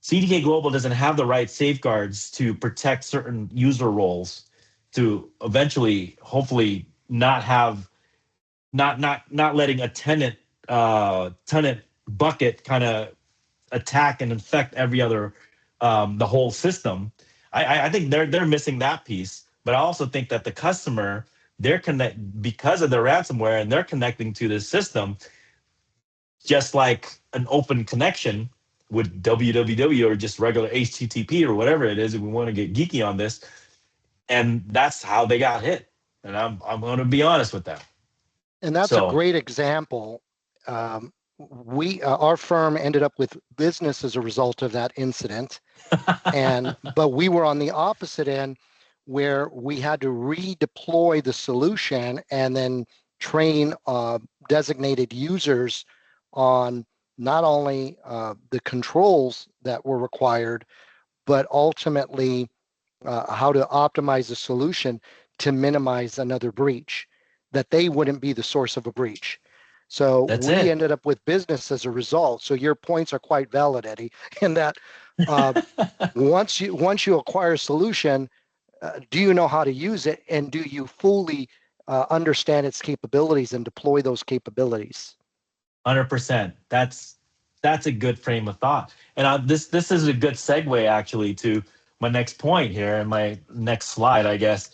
CDK Global doesn't have the right safeguards to protect certain user roles to eventually, hopefully, not have not letting a tenant bucket kind of attack and infect every other the whole system. I think they're missing that piece. But I also think that the customer, they're connect because of their ransomware and they're connecting to this system just like an open connection with www or just regular HTTP or whatever it is, if we want to get geeky on this. And that's how they got hit. And I'm going to be honest with that. And that's a great example. Our firm ended up with business as a result of that incident, but we were on the opposite end where we had to redeploy the solution and then train designated users on not only the controls that were required, but ultimately how to optimize the solution to minimize another breach, that they wouldn't be the source of a breach. So we ended up with business as a result. So your points are quite valid, Eddie, in that once you acquire a solution, do you know how to use it, and do you fully understand its capabilities and deploy those capabilities? 100%. That's a good frame of thought, and this is a good segue actually to my next point here and my next slide. I guess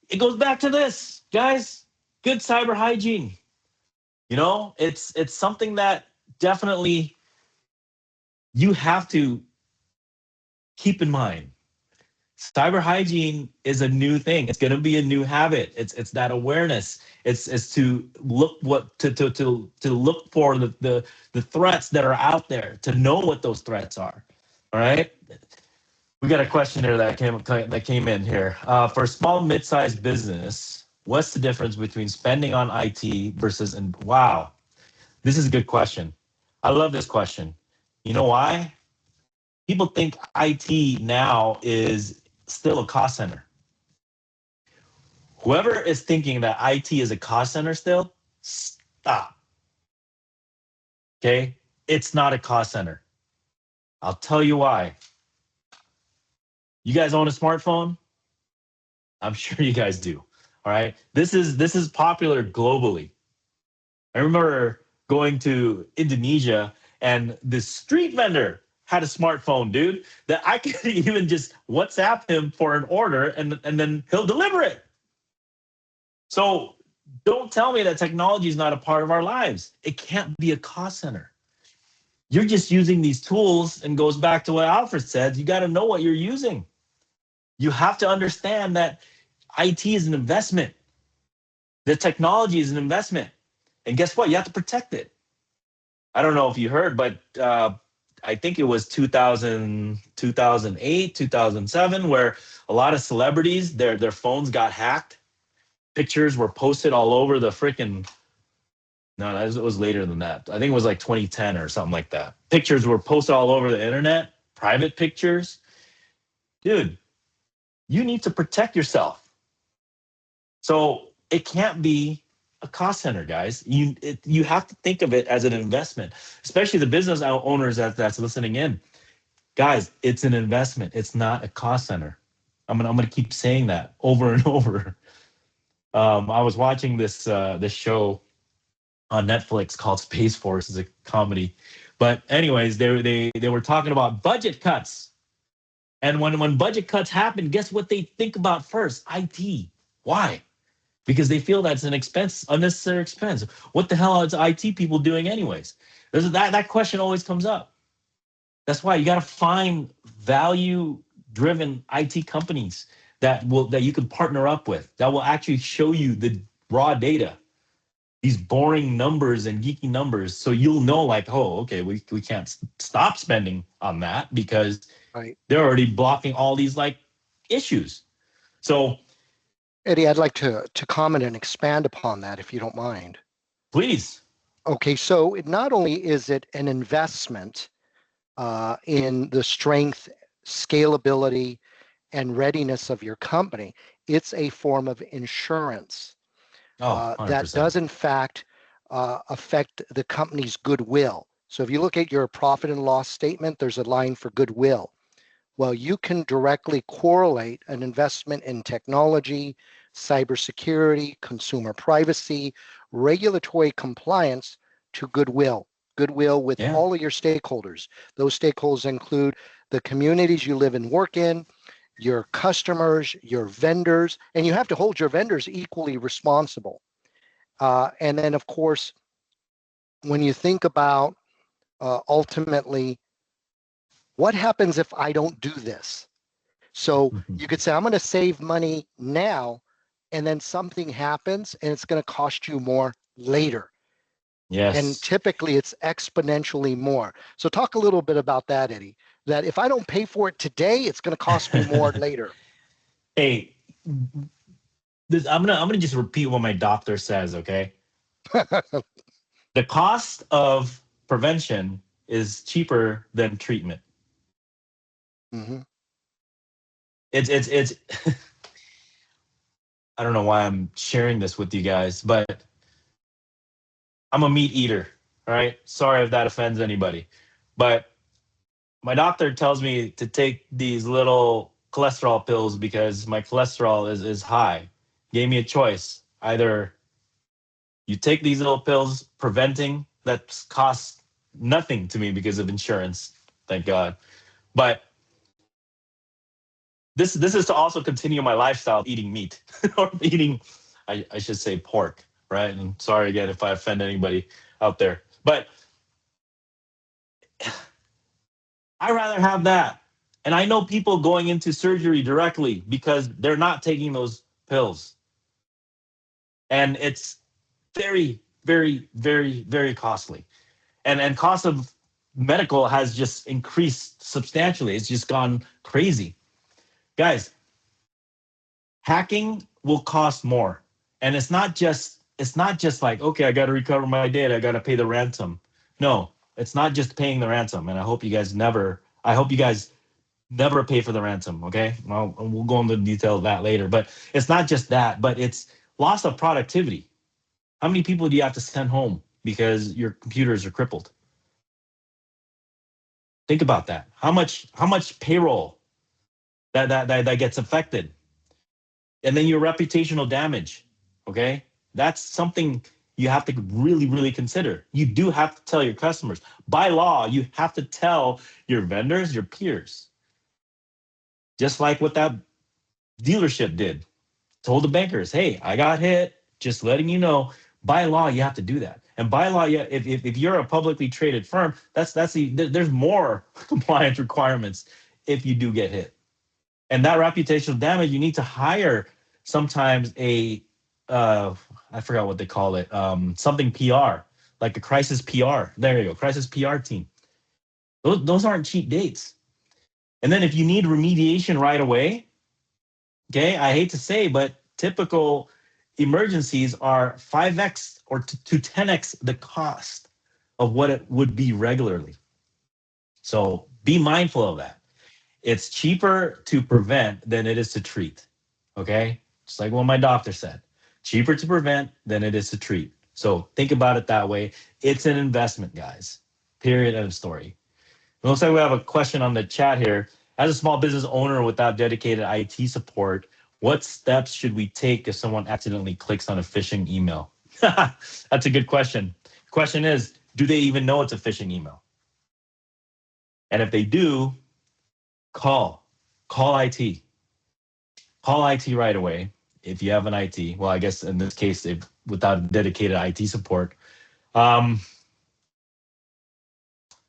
it goes back to this, guys. Good cyber hygiene. You know, it's something that definitely you have to keep in mind. Cyber hygiene is a new thing. It's going to be a new habit. It's that awareness. It's to look to look for the threats that are out there, to know what those threats are. All right. We got a question here that came in here. For a small mid-sized business, what's the difference between spending on IT versus wow, this is a good question. I love this question. You know why? People think IT now is still a cost center. Whoever is thinking that IT is a cost center still, stop. Okay? It's not a cost center. I'll tell you why. You guys own a smartphone? I'm sure you guys do. All right. This is popular globally. I remember going to Indonesia and the street vendor had a smartphone, dude, that I could even just WhatsApp him for an order and then he'll deliver it. So don't tell me that technology is not a part of our lives. It can't be a cost center. You're just using these tools, and goes back to what Alfred said. You got to know what you're using. You have to understand that IT is an investment. The technology is an investment. And guess what? You have to protect it. I don't know if you heard, but I think it was 2008, 2007, where a lot of celebrities, their phones got hacked. Pictures were posted all over the freaking. No, it was later than that. I think it was like 2010 or something like that. Pictures were posted all over the internet, private pictures. Dude, you need to protect yourself. So it can't be a cost center, guys. You have to think of it as an investment, especially the business owners that's listening in. Guys, it's an investment. It's not a cost center. I'm gonna keep saying that over and over. I was watching this show on Netflix called Space Force. It's a comedy, but anyways, they were talking about budget cuts, and when budget cuts happen, guess what they think about first? IT. Why? Because they feel that's an expense, unnecessary expense. What the hell is IT people doing anyways? That question always comes up. That's why you got to find value-driven IT companies that you can partner up with, that will actually show you the raw data, these boring numbers and geeky numbers, so you'll know like, oh, okay, we can't stop spending on that because they're already blocking all these like issues. So, Eddie, I'd like to comment and expand upon that, if you don't mind. Please. Okay, so not only is it an investment in the strength, scalability, and readiness of your company. It's a form of insurance Oh, that 100%. does in fact affect the company's goodwill. So if you look at your profit and loss statement, there's a line for goodwill. Well, you can directly correlate an investment in technology, cybersecurity, consumer privacy, regulatory compliance to goodwill. Goodwill with Yeah. all of your stakeholders. Those stakeholders include the communities you live and work in, your customers, your vendors, and you have to hold your vendors equally responsible. And then, of course, when you think about ultimately, what happens if I don't do this? So you could say, I'm going to save money now, and then something happens and it's going to cost you more later. And Yes. typically it's exponentially more. So talk a little bit about that, Eddie, that if I don't pay for it today, it's going to cost me more later. Hey, I'm gonna just repeat what my doctor says, okay? The cost of prevention is cheaper than treatment. Mm-hmm. It's I don't know why I'm sharing this with you guys, but I'm a meat eater. All right. Sorry if that offends anybody. But my doctor tells me to take these little cholesterol pills because my cholesterol is high. Gave me a choice. Either you take these little pills preventing that costs nothing to me because of insurance, thank God. But this is to also continue my lifestyle of eating meat or eating, I should say pork, right? And sorry again if I offend anybody out there, but I rather have that. And I know people going into surgery directly because they're not taking those pills, and it's very, very, very, very costly. And cost of medical has just increased substantially. It's just gone crazy, guys. Hacking will cost more, and it's not just like, okay, I got to recover my data, I got to pay the ransom. No, it's not just paying the ransom, and I hope you guys never pay for the ransom. Okay, well, we'll go into detail of that later, but it's not just that, but it's loss of productivity. How many people do you have to send home because your computers are crippled? Think about that. How much payroll that gets affected, and then your reputational damage. Okay, that's something you have to really, really consider. You do have to tell your customers. By law, you have to tell your vendors, your peers, just like what that dealership did. Told the bankers, hey, I got hit, just letting you know. By law, you have to do that. And by law, yeah, if you're a publicly traded firm, there's more compliance requirements if you do get hit. And that reputational damage, you need to hire sometimes I forgot what they call it, something PR, like a crisis PR. There you go, crisis PR team. Those aren't cheap dates. And then if you need remediation right away, okay, I hate to say, but typical emergencies are 5x or to 10x the cost of what it would be regularly. So be mindful of that. It's cheaper to prevent than it is to treat. Okay? Just like what my doctor said. Cheaper to prevent than it is to treat. So think about it that way. It's an investment, guys. Period. End of story. It looks like we have a question on the chat here. As a small business owner without dedicated IT support, what steps should we take if someone accidentally clicks on a phishing email? That's a good question. The question is, do they even know it's a phishing email? And if they do, call. Call IT. Call IT right away if you have an IT. Well, I guess in this case, if without dedicated IT support. Um,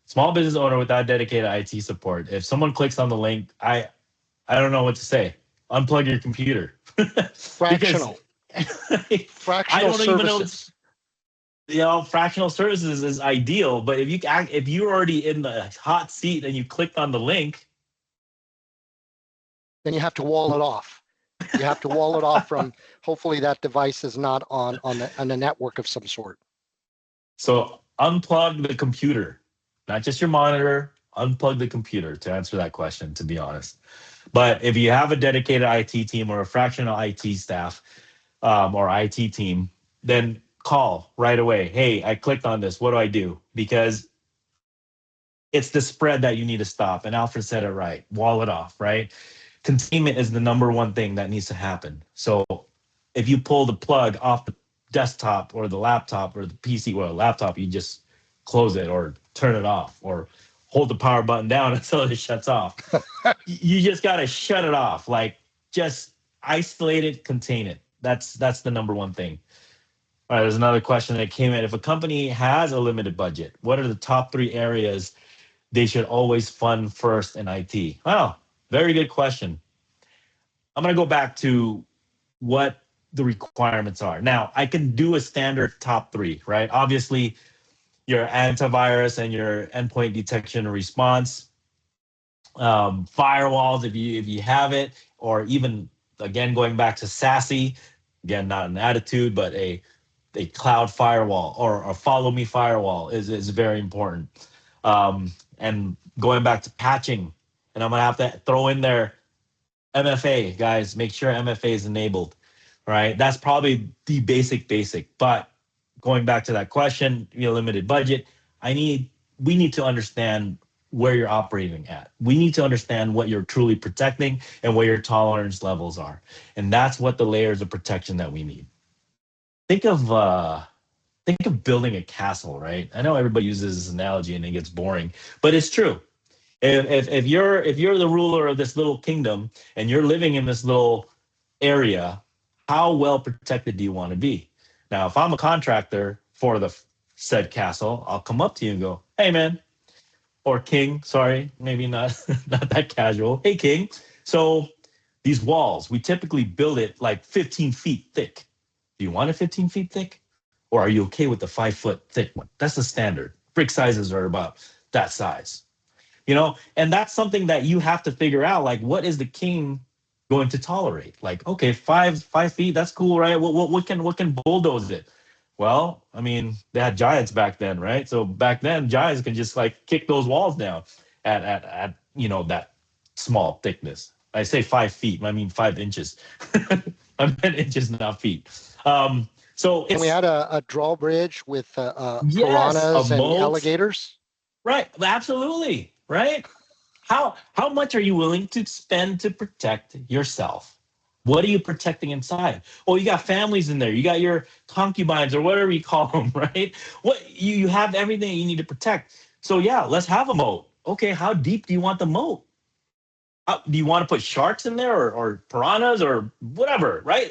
Small business owner without dedicated IT support. If someone clicks on the link, I don't know what to say. Unplug your computer because Fractional. I Fractional don't even know. services. Fractional services is ideal, but if you're already in the hot seat and you clicked on the link, Then you have to wall it off. You have to wall it off from, hopefully that device is not on a network of some sort. so unplug the computer, not just your monitor. unplug the computer to answer that question, to be honest. But if you have a dedicated IT team or a fractional IT staff or IT team, then call right away. Hey, I clicked on this. What do I do? Because it's the spread that you need to stop. And Alfred said it right. Wall it off, right? Containment is the number one thing that needs to happen. So if you pull the plug off the desktop or the laptop or the PC, well, laptop, you just close it or turn it off or hold the power button down until it shuts off. You just got to shut it off. Like just isolate it, contain it. That's the number one thing. All right, there's another question that came in. If a company has a limited budget, what are the top 3 areas they should always fund first in IT? Wow, very good question. I'm going to go back to what the requirements are. Now, I can do a standard top 3, right? Obviously, your antivirus and your endpoint detection and response, firewalls if you have it, or even again going back to SASE, again not an attitude, but a cloud firewall or a follow me firewall is very important. And going back to patching, and I'm gonna have to throw in there MFA, guys. Make sure MFA is enabled, right? That's probably the basic. But going back to that question, limited budget. We need to understand where you're operating at. We need to understand what you're truly protecting and where your tolerance levels are, and that's what the layers of protection that we need. Think of building a castle, right? I know everybody uses this analogy and it gets boring, but it's true. If you're the ruler of this little kingdom and you're living in this little area, how well protected do you want to be? Now, if I'm a contractor for the said castle, I'll come up to you and go, "Hey, man," or "King." Sorry, maybe not not that casual. "Hey, King. So these walls, we typically build it like 15 feet thick. Do you want it 15 feet thick, or are you okay with the 5 foot thick one? That's the standard. Brick sizes are about that size." And that's something that you have to figure out. Like, what is the king going to tolerate? Like, okay, 5 feet, that's cool, right? What can bulldoze it? Well, I mean, they had giants back then, right? So back then, giants can just like kick those walls down at that small thickness. I say 5 feet, I mean 5 inches. I meant inches, not feet. So And we it's had a drawbridge with yes, a piranhas and moat. alligators. Right, absolutely, right? How much are you willing to spend to protect yourself? What are you protecting inside? Oh, you got families in there. You got your concubines or whatever you call them, right? What you have everything you need to protect. So yeah, let's have a moat. Okay, how deep do you want the moat? Do you want to put sharks in there or piranhas or whatever, right?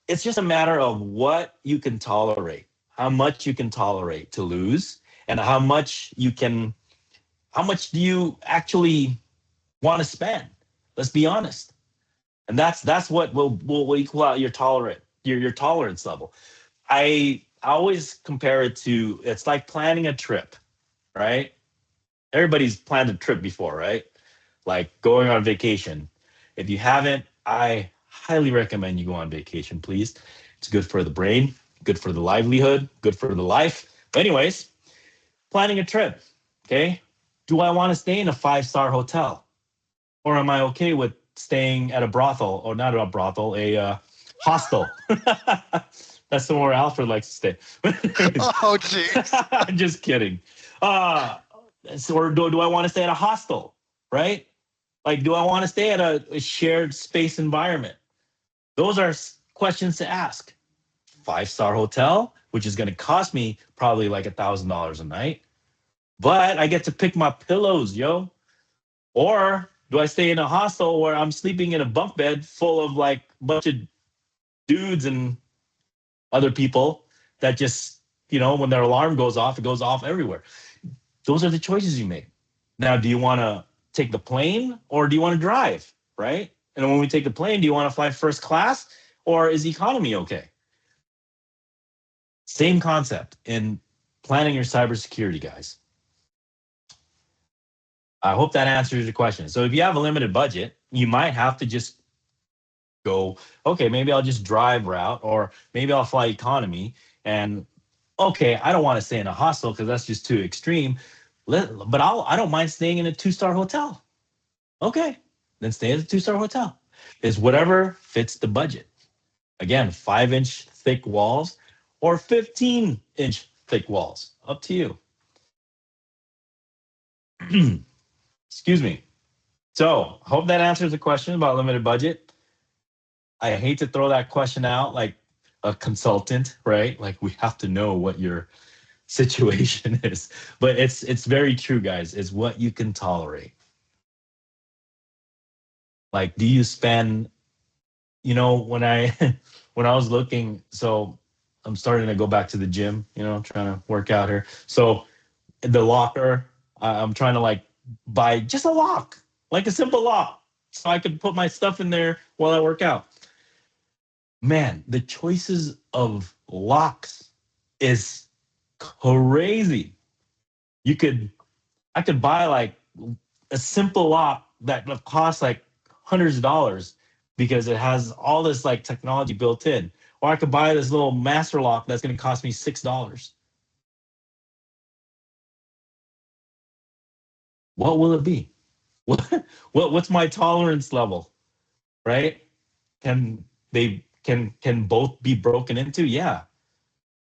It's just a matter of what you can tolerate, how much you can tolerate to lose, and how much do you actually want to spend? Let's be honest. And that's what will equal out your tolerance level. I always compare it to, it's like planning a trip, right? Everybody's planned a trip before, right? Like going on vacation. If you haven't, I highly recommend you go on vacation, please. It's good for the brain, good for the livelihood, good for the life. But anyways, planning a trip, okay? Do I want to stay in a 5-star hotel? Or am I okay with staying at a brothel, or not a brothel, a hostel? That's somewhere Alfred likes to stay. Oh, jeez. I'm just kidding. Or do I want to stay at a hostel, right? Like, do I want to stay at a shared space environment? Those are questions to ask. 5-star hotel, which is going to cost me probably like $1,000 a night, but I get to pick my pillows, yo. Or do I stay in a hostel where I'm sleeping in a bunk bed full of like a bunch of dudes and other people that just, when their alarm goes off, it goes off everywhere. Those are the choices you make. Now, do you want to take the plane or do you want to drive, right? And when we take the plane, do you want to fly first class or is economy okay? Same concept in planning your cybersecurity, guys. I hope that answers your question. So if you have a limited budget, you might have to just go, okay, maybe I'll just drive route, or maybe I'll fly economy. And okay, I don't want to stay in a hostel because that's just too extreme. But I don't mind staying in a 2-star hotel. Okay, then stay at a 2-star hotel. It's whatever fits the budget. Again, 5-inch thick walls or 15-inch thick walls. Up to you. Excuse me. So, hope that answers the question about limited budget. I hate to throw that question out like a consultant, right? Like we have to know what your situation is. But it's very true, guys. It's what you can tolerate. Like, do you spend, when I when I was looking, so I'm starting to go back to the gym, trying to work out here. So the locker, I'm trying to like buy just a lock, like a simple lock, so I can put my stuff in there while I work out. Man, the choices of locks is crazy. You could I could buy like a simple lock that costs like hundreds of dollars because it has all this like technology built in. Or I could buy this little master lock that's going to cost me $6. What will it be? What's my tolerance level, right? Can both be broken into? Yeah.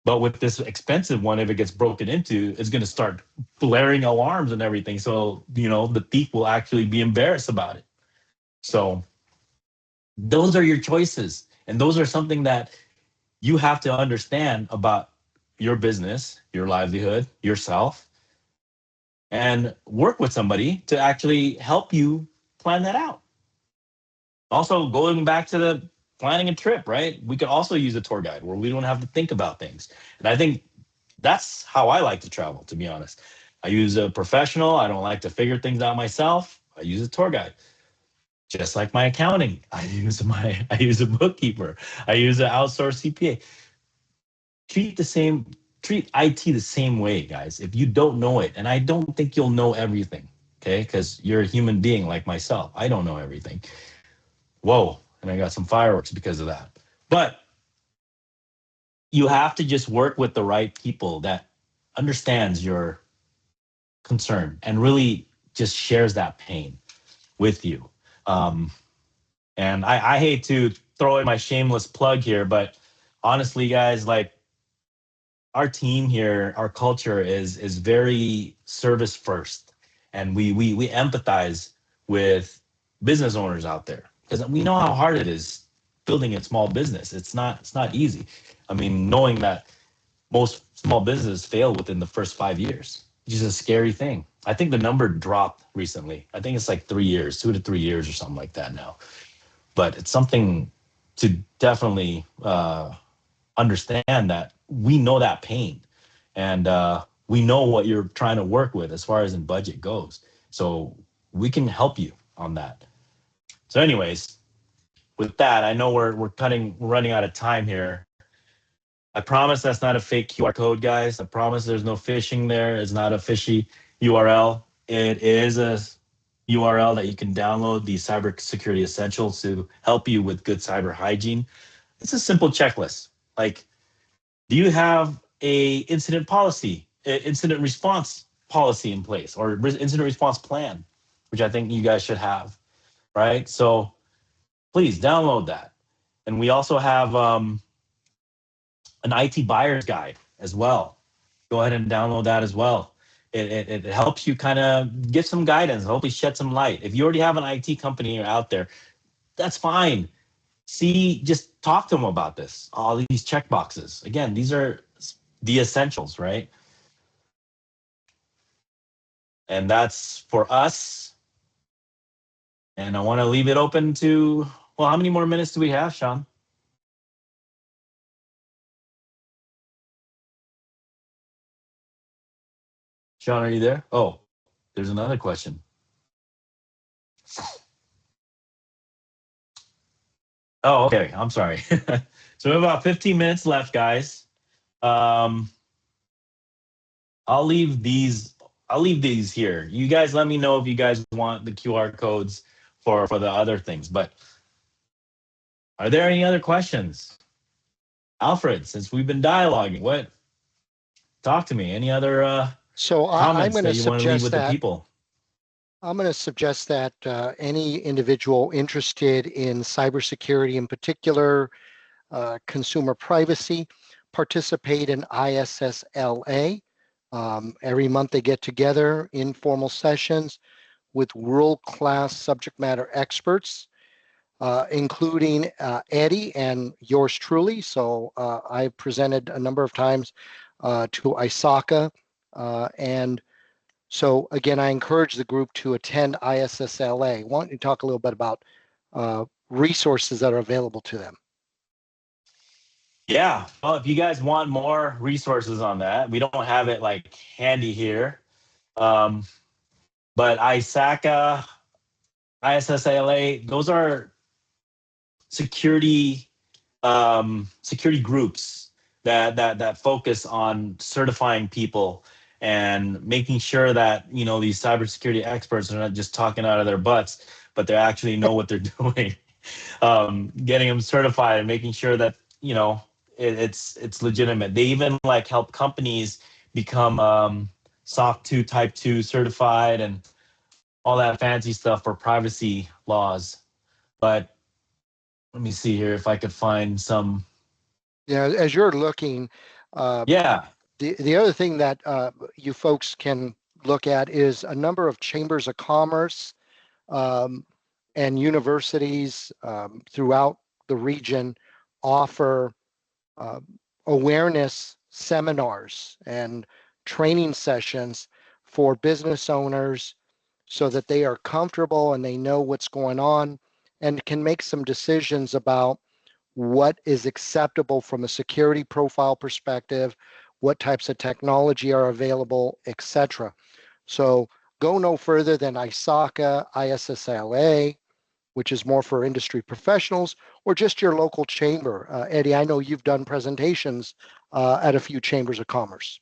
But with this expensive one, if it gets broken into, it's going to start blaring alarms and everything. So, the thief will actually be embarrassed about it. So those are your choices. And those are something that you have to understand about your business, your livelihood, yourself, and work with somebody to actually help you plan that out. Also, going back to the planning a trip, right? We could also use a tour guide where we don't have to think about things. And I think that's how I like to travel, to be honest. I use a professional. I don't like to figure things out myself. I use a tour guide. Just like my accounting, I use a bookkeeper. I use an outsourced CPA. Treat IT the same way, guys. If you don't know it, and I don't think you'll know everything, okay? Because you're a human being like myself. I don't know everything. Whoa, and I got some fireworks because of that. But you have to just work with the right people that understands your concern and really just shares that pain with you. Um, and I hate to throw in my shameless plug here, but honestly, guys, like our team here, our culture is very service first, and we empathize with business owners out there because we know how hard it is building a small business. It's not easy. I mean, knowing that most small businesses fail within the first 5 years, which is a scary thing. I think the number dropped recently. I think it's like 3 years, 2 to 3 years or something like that now. But it's something to definitely understand that we know that pain, and we know what you're trying to work with as far as in budget goes. So we can help you on that. So, anyways, with that, I know we're running out of time here. I promise that's not a fake QR code, guys. I promise there's no phishing there. It's not a fishy URL. It is a URL that you can download the cybersecurity essentials to help you with good cyber hygiene. It's a simple checklist. Like, do you have a incident response policy in place, or incident response plan, which I think you guys should have, right? So please download that. And we also have an IT buyer's guide as well. Go ahead and download that as well. It helps you kind of give some guidance, hopefully shed some light. If you already have an IT company out there, that's fine. Just talk to them about this. All these check boxes. Again, these are the essentials, right? And that's for us. And I want to leave it open to, well, how many more minutes do we have, Sean? Sean, are you there? Oh, there's another question. Oh, okay. I'm sorry. So we have about 15 minutes left, guys. Um, I'll leave these. I'll leave these here. You guys, let me know if you guys want the QR codes for the other things. But are there any other questions, Alfred? Since we've been dialoguing, talk to me. Any other So I'm comments going that to you want to leave suggest with the that people? any individual interested in cybersecurity, in particular consumer privacy, participate in ISSLA. Every month they get together, informal sessions with world-class subject matter experts, including Eddie and yours truly. So I've presented a number of times to ISACA. And so again, I encourage the group to attend ISSLA. Why don't you talk a little bit about resources that are available to them? Yeah. Well, if you guys want more resources on that, we don't have it like handy here. Um, but ISACA, ISSALA, those are security security groups that focus on certifying people and making sure that these cybersecurity experts are not just talking out of their butts, but they actually know what they're doing. Getting them certified and making sure that it's legitimate. They even like help companies become SOC 2 Type 2 certified and all that fancy stuff for privacy laws. But let me see here if I could find some. Yeah, as you're looking, uh, Yeah. the other thing that you folks can look at is a number of chambers of commerce um, and universities throughout the region offer uh, awareness seminars and training sessions for business owners so that they are comfortable and they know what's going on and can make some decisions about what is acceptable from a security profile perspective, what types of technology are available, etc. So go no further than ISACA, ISSLA, which is more for industry professionals, or just your local chamber. Eddie, I know you've done presentations at a few chambers of commerce.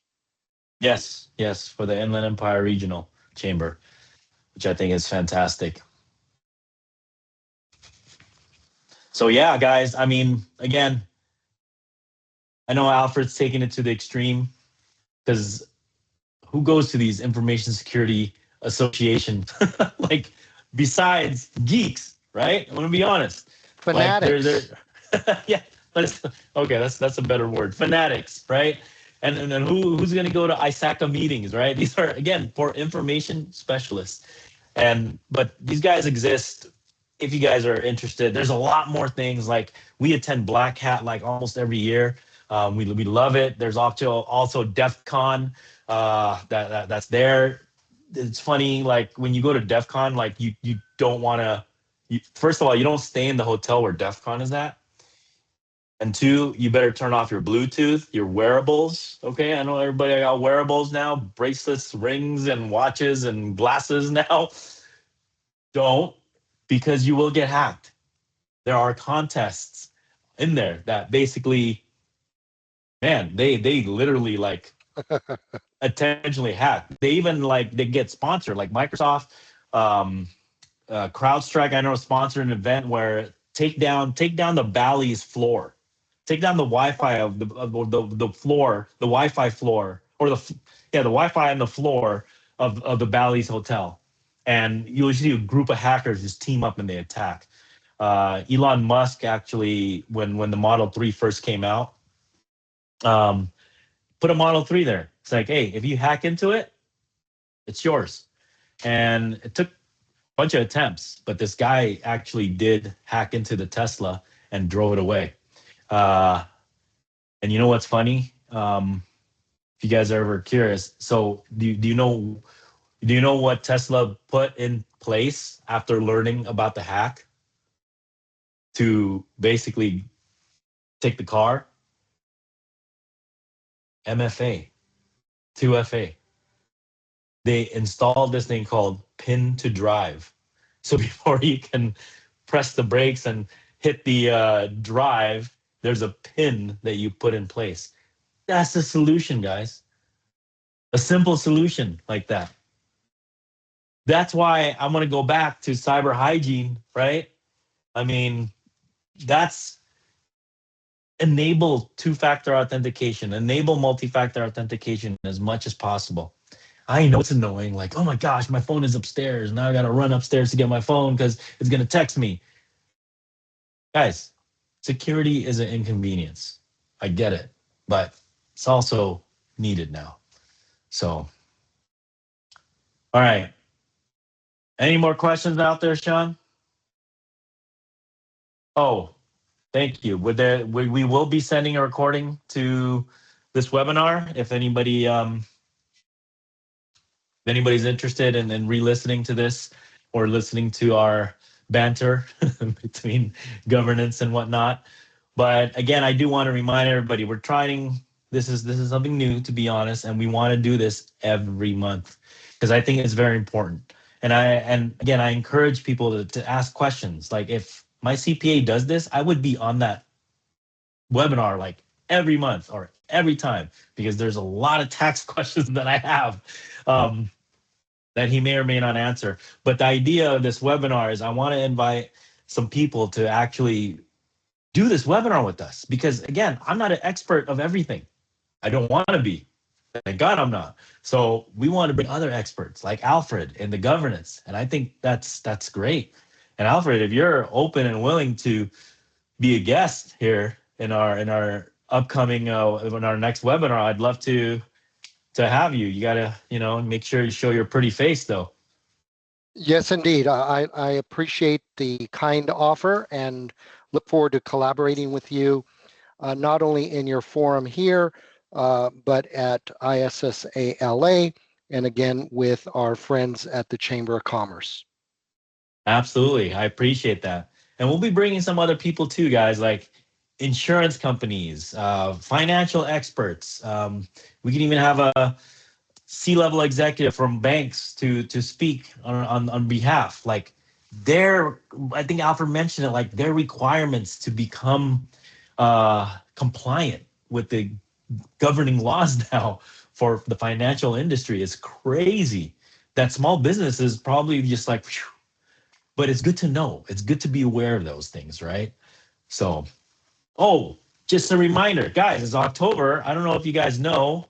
Yes, for the Inland Empire Regional Chamber, which I think is fantastic. So yeah, guys, I mean, again, I know Alfred's taking it to the extreme because who goes to these information security association like besides geeks, right? I'm gonna be honest. Like they're Fanatics. yeah, okay, that's a better word. Fanatics, right? And then who's gonna go to ISACA meetings, right? These are again for information specialists. And but these guys exist if you guys are interested. There's a lot more things. Like we attend Black Hat like almost every year. We love it. There's also DEF CON that's there. It's funny, like when you go to DEF CON, like you don't want to. First of all, you don't stay in the hotel where DEF CON is at. And two, you better turn off your Bluetooth, your wearables. Okay, I know everybody got wearables now, bracelets, rings, and watches and glasses now. Don't, because you will get hacked. There are contests in there that basically, man, they literally like intentionally hack. They even like they get sponsored, like Microsoft, um, CrowdStrike. I know sponsored an event where take down the Bally's floor, take down the Wi-Fi of the floor, the Wi-Fi floor, or the Wi-Fi on the floor of the Bally's hotel, and you'll see a group of hackers just team up and they attack. Elon Musk actually, when the Model 3 first came out, um, put a Model 3 there. It's like, hey, if you hack into it, it's yours. And it took a bunch of attempts, but this guy actually did hack into the Tesla and drove it away. Uh, and you know what's funny? If you guys are ever curious, so do you know what Tesla put in place after learning about the hack to basically take the car? MFA, 2FA. They installed this thing called pin to drive. So before you can press the brakes and hit the drive, there's a pin that you put in place. That's the solution, guys. A simple solution like that. That's why I'm going to go back to cyber hygiene, right? I mean, that's enable two-factor authentication, enable multi-factor authentication as much as possible. I know it's annoying. Like, oh my gosh, my phone is upstairs. Now I got to run upstairs to get my phone because it's going to text me. Guys, security is an inconvenience. I get it, but it's also needed now. So, all right. Any more questions out there, Sean? Oh, thank you. We will be sending a recording to this webinar. If anybody's interested in re-listening to this or listening to our banter between governance and whatnot. But again, I do want to remind everybody we're trying. This is something new, to be honest, and we want to do this every month because I think it's very important. And again, I encourage people to ask questions. Like if my CPA does this, I would be on that webinar like every month or every time because there's a lot of tax questions that I have. That he may or may not answer. But the idea of this webinar is I want to invite some people to actually do this webinar with us because, again, I'm not an expert of everything. I don't want to be. Thank God I'm not. So we want to bring other experts like Alfred in the governance, and I think that's great. And Alfred, if you're open and willing to be a guest here in our upcoming in our next webinar, I'd love to have you. You gotta make sure you show your pretty face though. Yes, indeed. I appreciate the kind offer and look forward to collaborating with you, not only in your forum here, but at ISSALA, and again with our friends at the Chamber of Commerce. Absolutely. I appreciate that. And we'll be bringing some other people too, guys, like insurance companies, financial experts. We can even have a C-level executive from banks to speak on behalf. Like I think Alfred mentioned it, like their requirements to become compliant with the governing laws now for the financial industry is crazy. That small businesses probably just like, whew, but it's good to know. It's good to be aware of those things, right? So, oh, just a reminder, guys, it's October. I don't know if you guys know,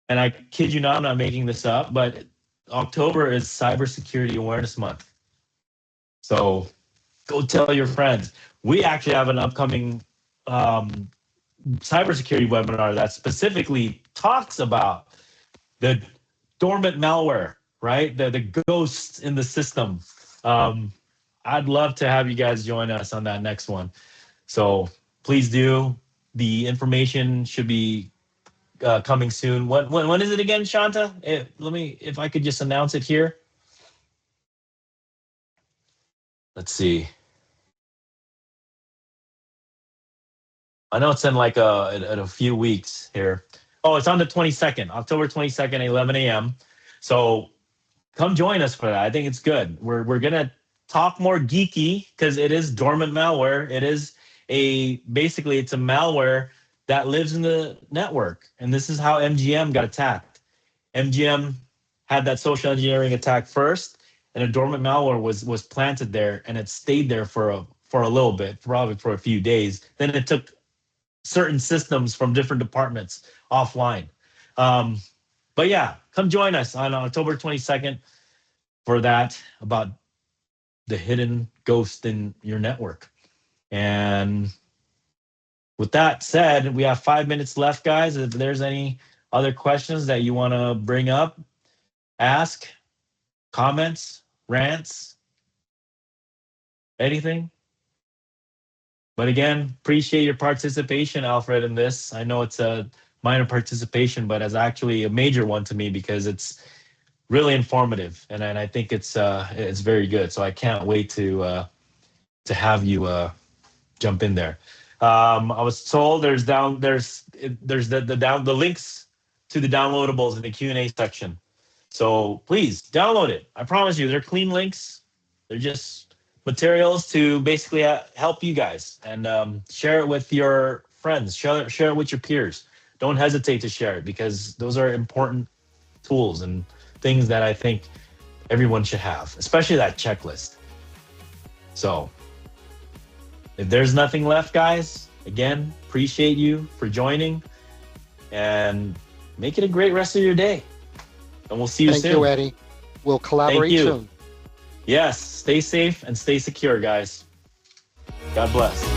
and I kid you not, I'm not making this up, but October is Cybersecurity Awareness Month. So go tell your friends. We actually have an upcoming cybersecurity webinar that specifically talks about the dormant malware, right? The ghosts in the system. I'd love to have you guys join us on that next one. So please do. The information should be coming soon. When is it again, Shanta? If I could just announce it here. Let's see. I know it's in like in a few weeks here. Oh, it's on the 22nd, October 22nd, 11 a.m. So come join us for that. I think it's good. We're gonna talk more geeky because it is dormant malware. It is basically it's a malware that lives in the network, and this is how MGM got attacked. MGM had that social engineering attack first, and a dormant malware was planted there, and it stayed there for a little bit, probably for a few days. Then it took certain systems from different departments offline. But yeah, come join us on October 22nd for that about the hidden ghost in your network. And with that said, we have 5 minutes left, guys. If there's any other questions that you want to bring up, ask, comments, rants, anything. But again, appreciate your participation, Alfred, in this. I know it's a minor participation, but it's actually a major one to me because it's really informative, and I think it's very good. So I can't wait to have you jump in there. I was told there's the links to the downloadables in the Q&A section. So please download it. I promise you, they're clean links. They're just materials to basically help you guys, and share it with your friends. Share it with your peers. Don't hesitate to share it because those are important tools and things that I think everyone should have, especially that checklist. So if there's nothing left, guys, again, appreciate you for joining and make it a great rest of your day. And we'll see you Thank soon. you, Eddie. We'll collaborate you. soon. Yes. Stay safe and stay secure, guys. God bless.